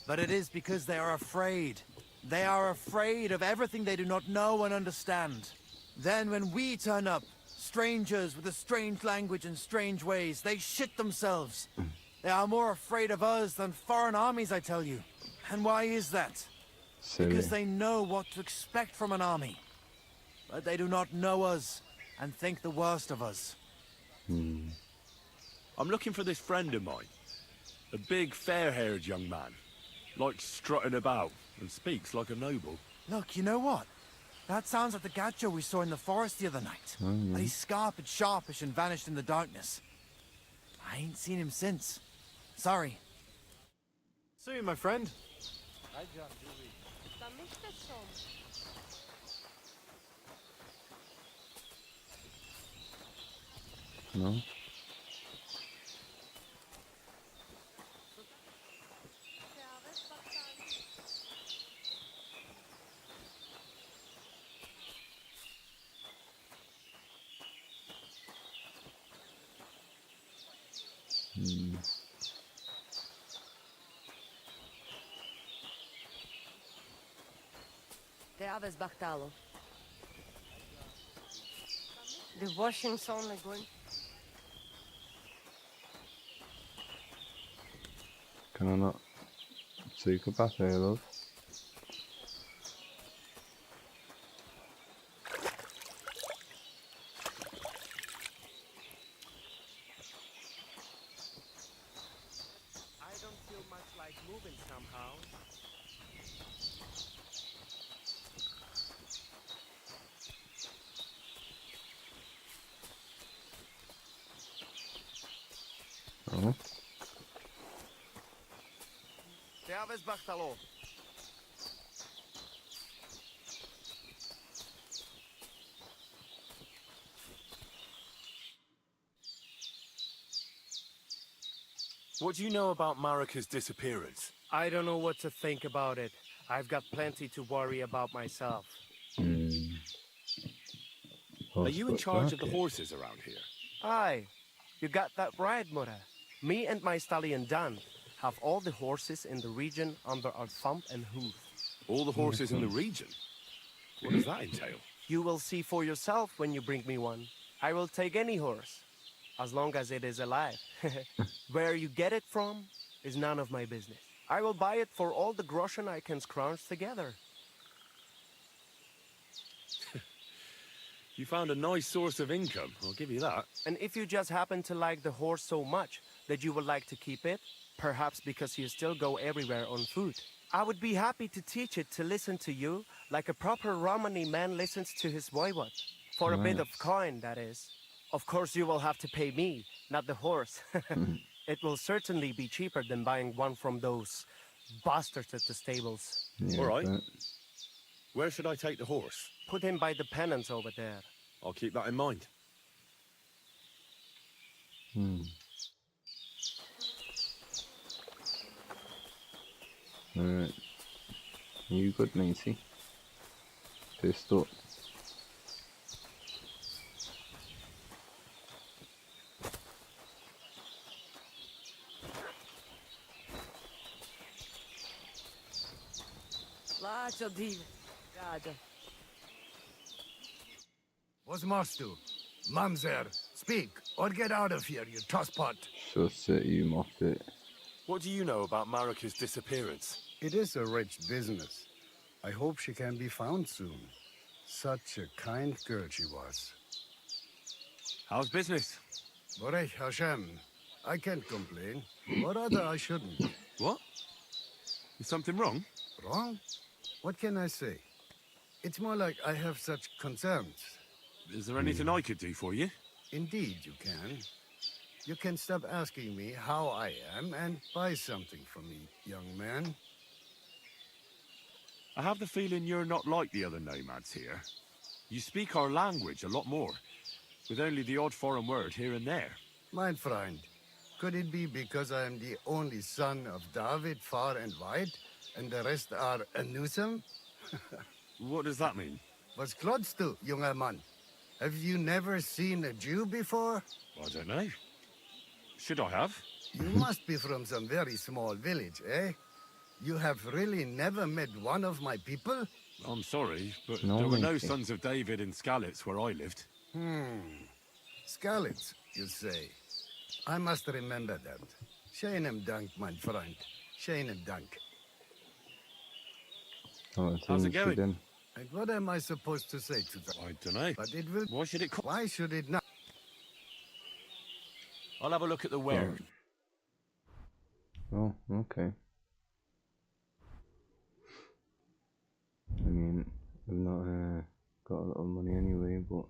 But it is because they are afraid. They are afraid of everything they do not know and understand. Then when we turn up, strangers with a strange language and strange ways, they shit themselves. They are more afraid of us than foreign armies, I tell you. And why is that? Silly. Because they know what to expect from an army. But they do not know us and think the worst of us. I'm looking for this friend of mine. A big, fair-haired young man. Likes strutting about and speaks like a noble. Look, you know what? That sounds like the Gacho we saw in the forest the other night. But he's scarp and sharpish and vanished in the darkness. I ain't seen him since. Sorry. Soon, my friend. No? Te aveți Bactalo. The washing's only going. Can I not take a bath here, love? I don't feel much like moving somehow. Oh. Te aveți Bactalo. What do you know about Marika's disappearance? I don't know what to think about it. I've got plenty to worry about myself. Are you in charge of the horses around here? Aye, you got that right, Mura. Me and my stallion Dan have all the horses in the region under our thumb and hoof. All the horses in the region? What does that entail? You will see for yourself when you bring me one. I will take any horse. as long as it is alive. Where you get it from is none of my business. I will buy it for all the groschen I can scrounge together. You found a nice source of income, I'll give you that. And if you just happen to like the horse so much that you would like to keep it, perhaps because you still go everywhere on foot, I would be happy to teach it to listen to you like a proper Romani man listens to his voivod. For a bit of coin, that is. Of course you will have to pay me, not the horse. It will certainly be cheaper than buying one from those bastards at the stables. All right. Where should I take the horse? Put him by the pennants over there. I'll keep that in mind. Alright. You good, matey? Pissed up. Lacio div. Raja. What's must do? Mamzer, speak, or get out of here, you tosspot. Shut it, you moffat. What do you know about Marika's disappearance? It is a rich business. I hope she can be found soon. Such a kind girl she was. How's business? Borech Hashem. I can't complain. Or rather, I shouldn't. What? Is something wrong? Wrong? What can I say? It's more like I have such concerns. Is there anything I could do for you? Indeed, you can. You can stop asking me how I am and buy something from me, young man. I have the feeling you're not like the other nomads here. You speak our language a lot more, with only the odd foreign word here and there. Mein Freund, could it be because I am the only son of David far and wide, and the rest are Anusam? What does that mean? Was klotzt du, junger Mann? Have you never seen a Jew before? I don't know. Should I have? You must be from some very small village, eh? You have really never met one of my people? I'm sorry, but No, there were no matey. sons of David in Skalitz where I lived. Skalitz, you say? I must remember that. Scheinem Dank, mein Freund. Scheinem Dank. How's it going? And what am I supposed to say to that? I don't know. But it will... Why should it cost? Why should it not? I'll have a look at the ware. Oh, okay. I mean, I've not got a lot of money anyway, but...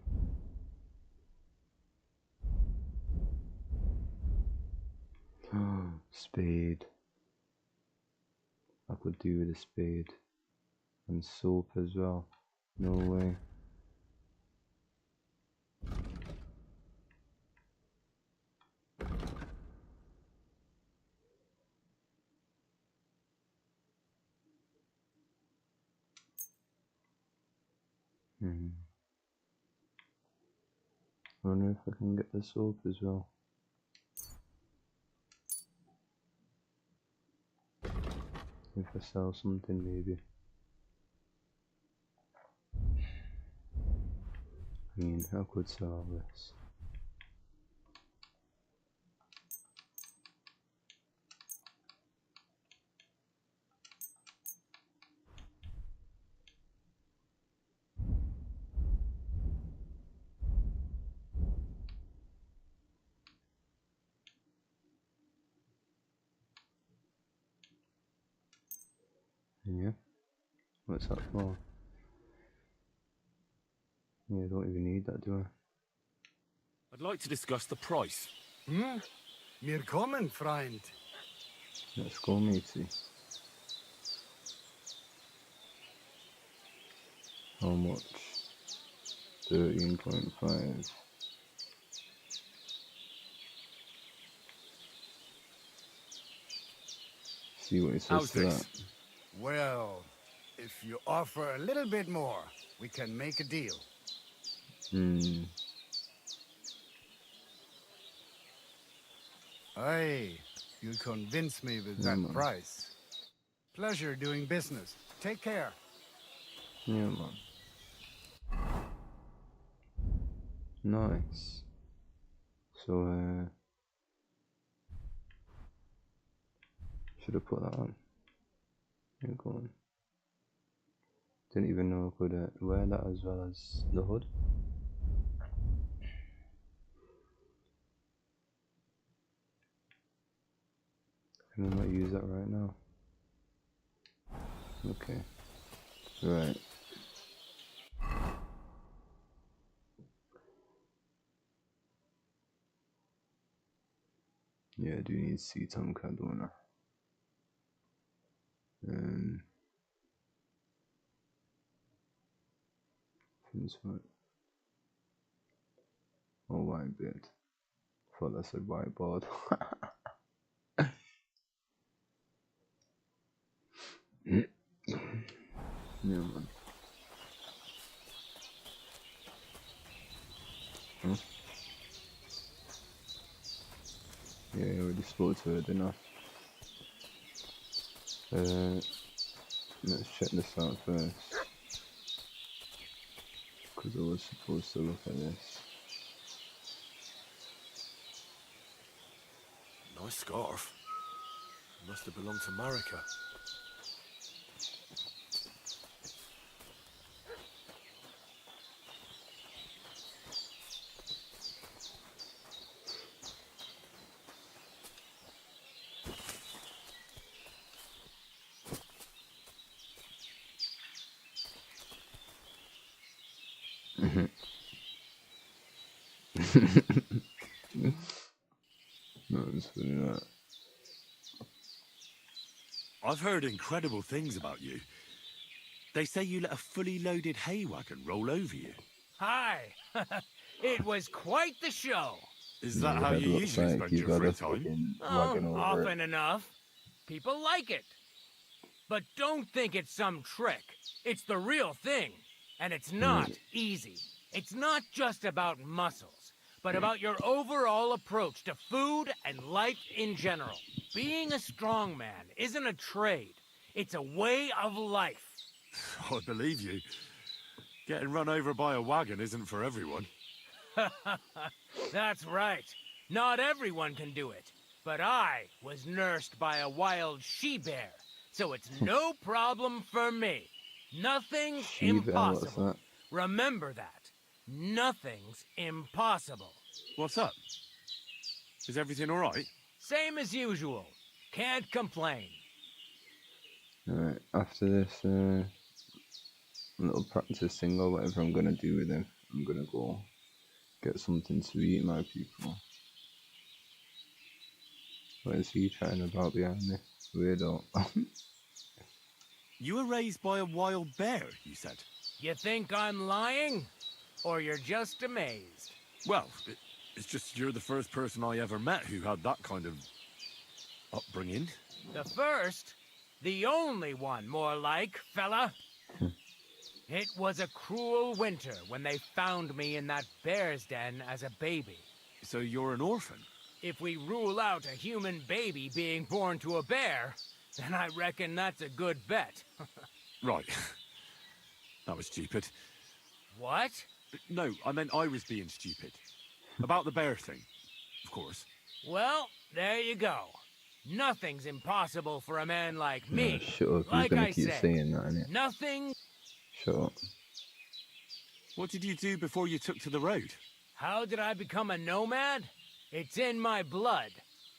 Spade. I could do with a spade. And soap as well. No way. I wonder if I can get the soap as well. If I sell something, maybe. I mean, I could sell this. Yeah. What's that for? Yeah, I don't even need that, do I? I'd like to discuss the price. Mir kommen, Freund. Let's go, matey. How much? 13.5. See what he says How's to this? that. Well, if you offer a little bit more, we can make a deal. Aye, you convince me with that man. price. Pleasure doing business. Take care. Yeah, man. So, should have put that on. Here, go on. Didn't even know I could wear that as well as the hood. And I might use that right now. Okay. Right. Yeah, I do need to see Tom Cardona. This one. Oh, white bit. Thought that said whiteboard. Yeah, man. Huh? Yeah, I already spoke to her, didn't I? Let's check this out first. Because I was supposed to look at this. Nice scarf. Must have belonged to Marika. No, it's funny that. I've heard incredible things about you. They say you let a fully loaded hay wagon roll over you. Hi! It was quite the show. Is that how you usually spend your free time? Often enough. People like it. But don't think it's some trick. It's the real thing. And it's not easy. It's not just about muscles, but about your overall approach to food and life in general. Being a strongman isn't a trade. It's a way of life. I believe you. Getting run over by a wagon isn't for everyone. That's right. Not everyone can do it. But I was nursed by a wild she-bear, so it's no problem for me. Nothing's impossible. Remember that. Nothing's impossible. What's up? Is everything all right? Same as usual. Can't complain. Alright, after this little practice thing or whatever I'm gonna do with him, I'm gonna go get something to eat, my people. What is he chatting about behind me? Weirdo. You were raised by a wild bear, you said? You think I'm lying? Or you're just amazed? Well, it's just you're the first person I ever met who had that kind of upbringing. The first? The only one, more like, fella. It was a cruel winter when they found me in that bear's den as a baby. So you're an orphan? If we rule out a human baby being born to a bear, then I reckon that's a good bet. Right. That was stupid. What? No, I meant I was being stupid. About the bear thing, of course. Well, there you go. Nothing's impossible for a man like me. Shut up, like gonna I keep said, saying that, innit? nothing. Shut up. What did you do before you took to the road? How did I become a nomad? It's in my blood.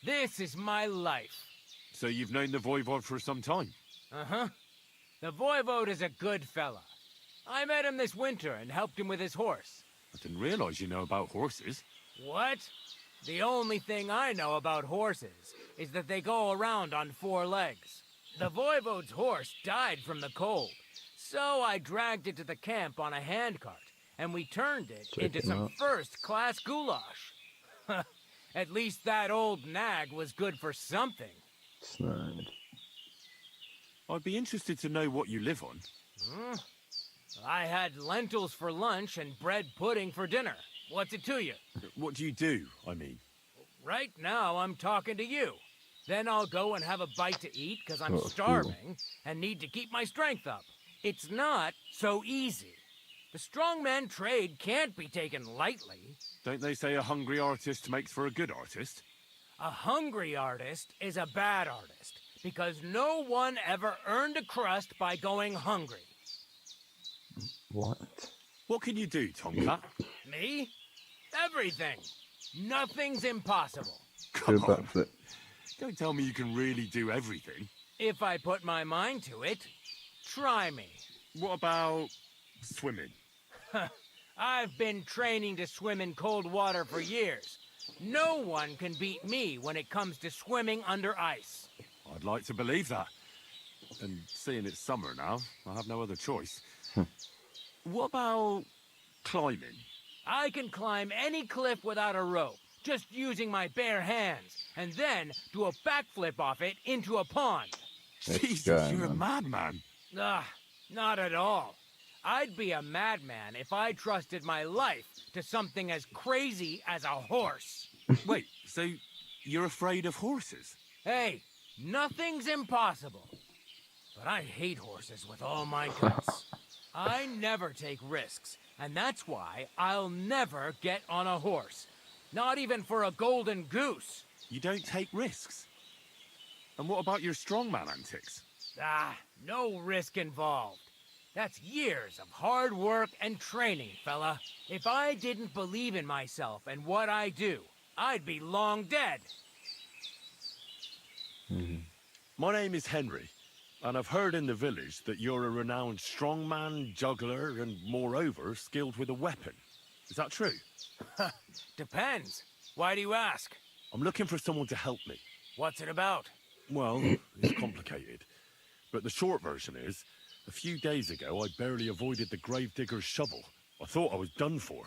This is my life. So you've known the Voivod for some time? Uh-huh. The Voivode is a good fella. I met him this winter and helped him with his horse. I didn't realize you know about horses. What? The only thing I know about horses is that they go around on 4 legs. The Voivode's horse died from the cold, so I dragged it to the camp on a handcart, and we turned it into some first-class goulash. At least that old nag was good for something. Snide. I'd be interested to know what you live on. I had lentils for lunch and bread pudding for dinner. What's it to you? What do you do, I mean? Right now, I'm talking to you. Then I'll go and have a bite to eat because I'm Oh, cool. starving and need to keep my strength up. It's not so easy. The strongman trade can't be taken lightly. Don't they say a hungry artist makes for a good artist? A hungry artist is a bad artist, because no one ever earned a crust by going hungry. What? What can you do, Tomcat? Me? Everything. Nothing's impossible. Do a backflip. Don't tell me you can really do everything. If I put my mind to it, try me. What about swimming? I've been training to swim in cold water for years. No one can beat me when it comes to swimming under ice. I'd like to believe that. And seeing it's summer now, I have no other choice. What about climbing? I can climb any cliff without a rope, just using my bare hands, and then do a backflip off it into a pond. Jesus, you're a madman. Not at all. I'd be a madman if I trusted my life to something as crazy as a horse. Wait, so you're afraid of horses? Hey, nothing's impossible. But I hate horses with all my guts. I never take risks, and that's why I'll never get on a horse. Not even for a golden goose. You don't take risks? And what about your strongman antics? No risk involved. That's years of hard work and training, fella. If I didn't believe in myself and what I do, I'd be long dead. My name is Henry, and I've heard in the village that you're a renowned strongman, juggler, and moreover, skilled with a weapon. Is that true? Depends. Why do you ask? I'm looking for someone to help me. What's it about? Well, it's complicated. But the short version is, a few days ago, I barely avoided the gravedigger's shovel. I thought I was done for.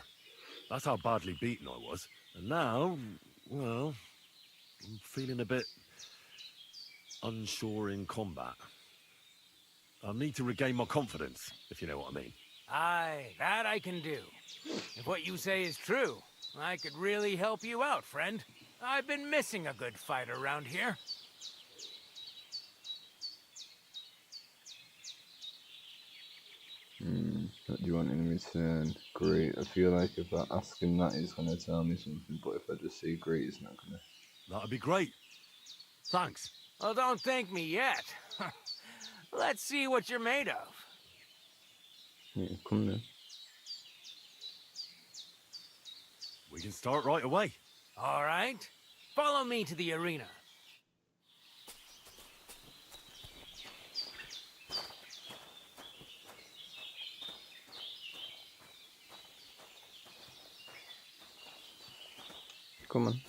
That's how badly beaten I was. And now, well, I'm feeling a bit unsure in combat. I need to regain my confidence, if you know what I mean. Aye, that I can do. If what you say is true, I could really help you out, friend. I've been missing a good fight around here. What do you want in return? Great. I feel like if I ask him that, he's going to tell me something, but if I just say great, he's not going to. That'd be great. Thanks. Well, don't thank me yet. Let's see what you're made of. Yeah, come then. We can start right away. All right. Follow me to the arena. Come on.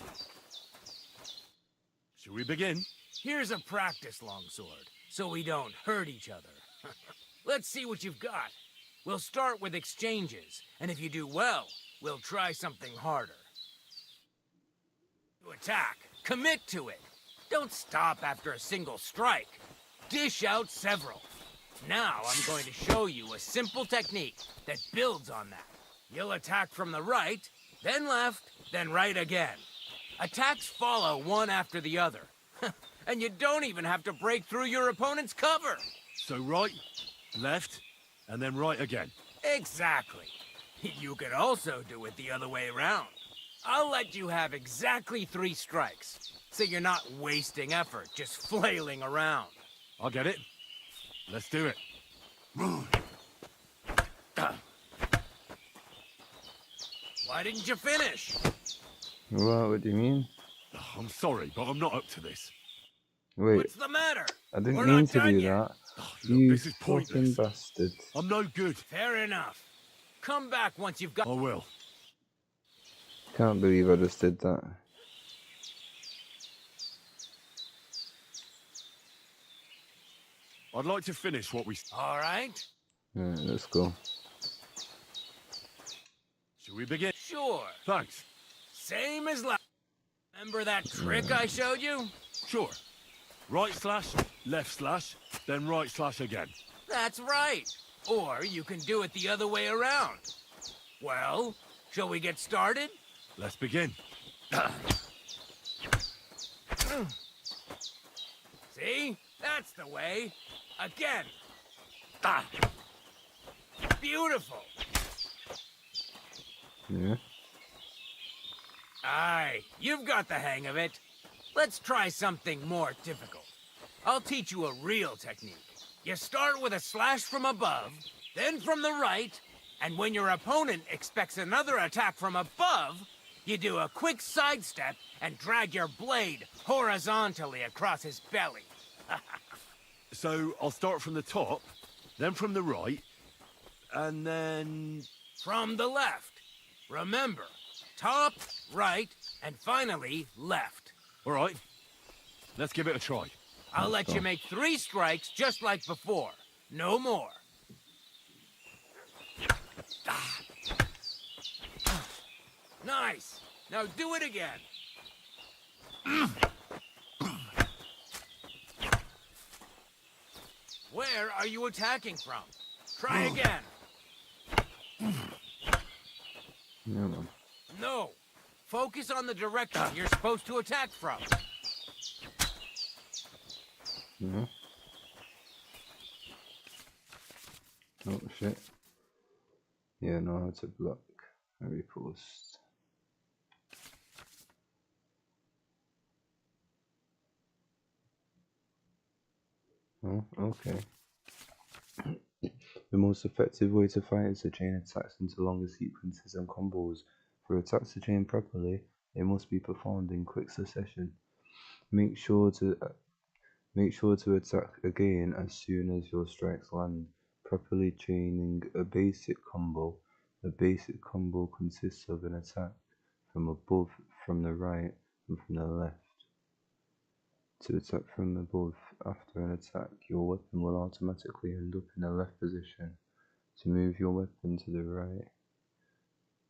Shall we begin? Here's a practice longsword, so we don't hurt each other. Let's see what you've got. We'll start with exchanges, and if you do well, we'll try something harder. To attack, commit to it. Don't stop after a single strike. Dish out several. Now I'm going to show you a simple technique that builds on that. You'll attack from the right, then left, then right again. Attacks follow one after the other. And you don't even have to break through your opponent's cover. So right, left, and then right again. Exactly. You could also do it the other way around. I'll let you have exactly 3 strikes, so you're not wasting effort just flailing around. I'll get it. Let's do it. Why didn't you finish? What do you mean? I'm sorry, but I'm not up to this. Wait. What's the matter? I didn't We're mean not to done do yet. that. Look, You this is fucking pointless. bastard. I'm no good. Fair enough. Come back once you've got... I will. Can't believe I just did that. I'd like to finish what we... All right. Alright, let's go. Shall we begin? Sure. Thanks. Same as last. Remember that trick I showed you? Sure. Right slash, left slash, then right slash again. That's right. Or you can do it the other way around. Well, shall we get started? Let's begin. See? That's the way. Again. Beautiful. Yeah. Aye, you've got the hang of it. Let's try something more difficult. I'll teach you a real technique. You start with a slash from above, then from the right, and when your opponent expects another attack from above, you do a quick sidestep and drag your blade horizontally across his belly. So I'll start from the top, then from the right, and then... From the left. Remember, top, right, and finally left. All right, let's give it a try. I'll let you make 3 strikes just like before. No more. Nice. Now do it again. Where are you attacking from? Try again. Yeah, man. No. Focus on the direction you're supposed to attack from. Yeah. Oh shit. Yeah, know how to block a riposte. Oh, okay. The most effective way to fight is to chain attacks into longer sequences and combos. For attacks to chain properly, they must be performed in quick succession. Make sure to attack again as soon as your strikes land. Properly chaining a basic combo. A basic combo consists of an attack from above, from the right, and from the left. To attack from above after an attack, your weapon will automatically end up in the left position. To move your weapon to the right,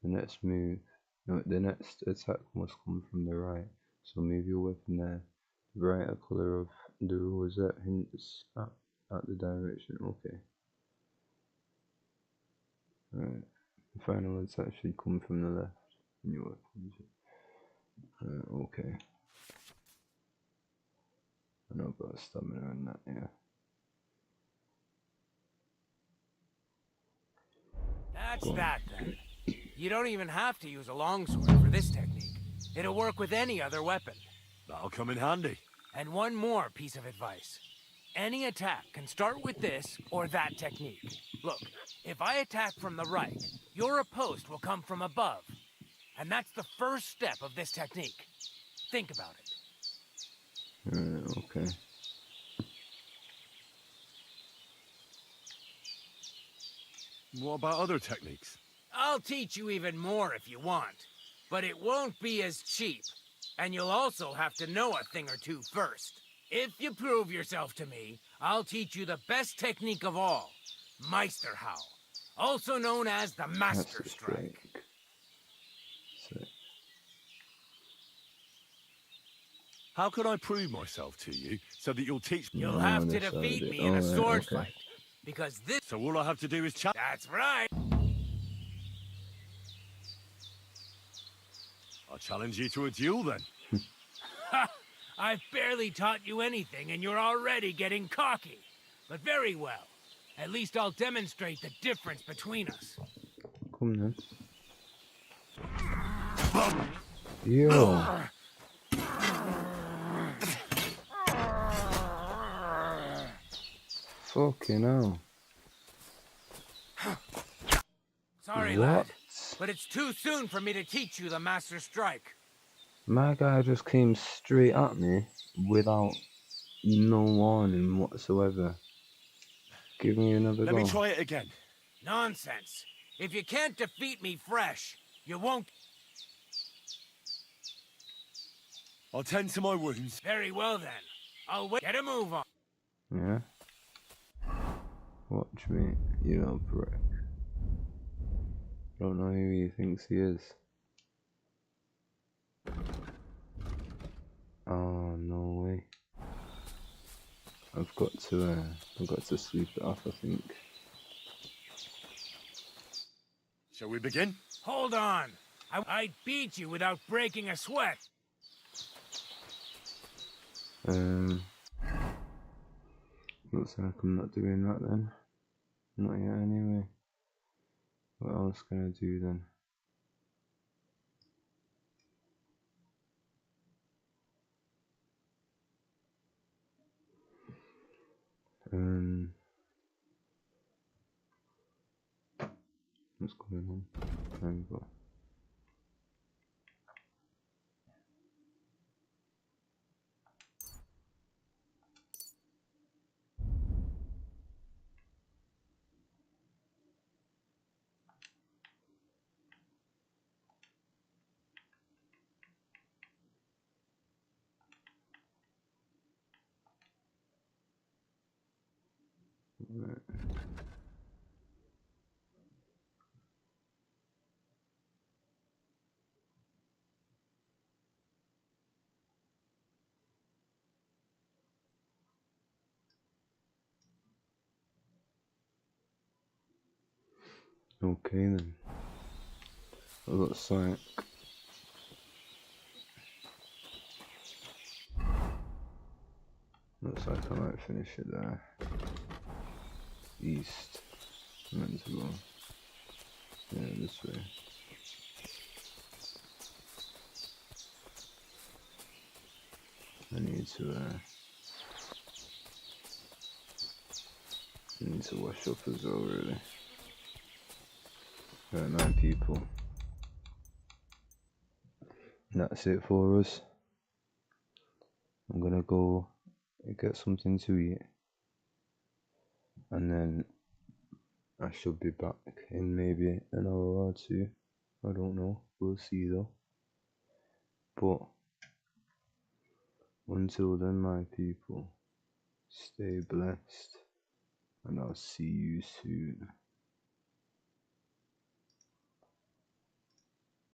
the next attack must come from the right. So move your weapon there. The brighter colour of the rosette hints at the direction. Okay. Right. The final attack should come from the left. And your weapon. Okay. I know about stamina and that, yeah. That's that then. You don't even have to use a longsword for this technique. It'll work with any other weapon. That'll come in handy. And one more piece of advice. Any attack can start with this or that technique. Look, if I attack from the right, your riposte will come from above. And that's the first step of this technique. Think about it. Okay. What about other techniques? I'll teach you even more if you want. But it won't be as cheap. And you'll also have to know a thing or two first. If you prove yourself to me, I'll teach you the best technique of all. Meisterhau. Also known as the Master Strike. How can I prove myself to you so that you'll teach me? You'll have to defeat me in a sword fight. Because this... So all I have to do is chat. That's right. I'll challenge you to a duel then. Ha! I've barely taught you anything and you're already getting cocky. But very well. At least I'll demonstrate the difference between us. Come then. Yo. Fucking hell. Sorry, lad, but it's too soon for me to teach you the Master Strike. My guy just came straight at me without no warning whatsoever. Give me another go. Let me try it again. Nonsense. If you can't defeat me fresh, you won't... I'll tend to my wounds. Very well then. I'll wait. Get a move on. Yeah. Watch me, you know, prick. Don't know who he thinks he is. Oh, no way. I've got to sleep it off, I think. Shall we begin? Hold on. I'd beat you without breaking a sweat. Looks like I'm not doing that then. Not yet anyway. What else can I do then? What's going on? There we go. Right. Okay then. It looks like I might finish it there. East. Meant to go. Yeah, this way. I need to wash up as well, really. Right, 9 people. And that's it for us. I'm gonna go get something to eat, and then I should be back in maybe an hour or two. I don't know. We'll see though. But until then, my people, stay blessed, and I'll see you soon.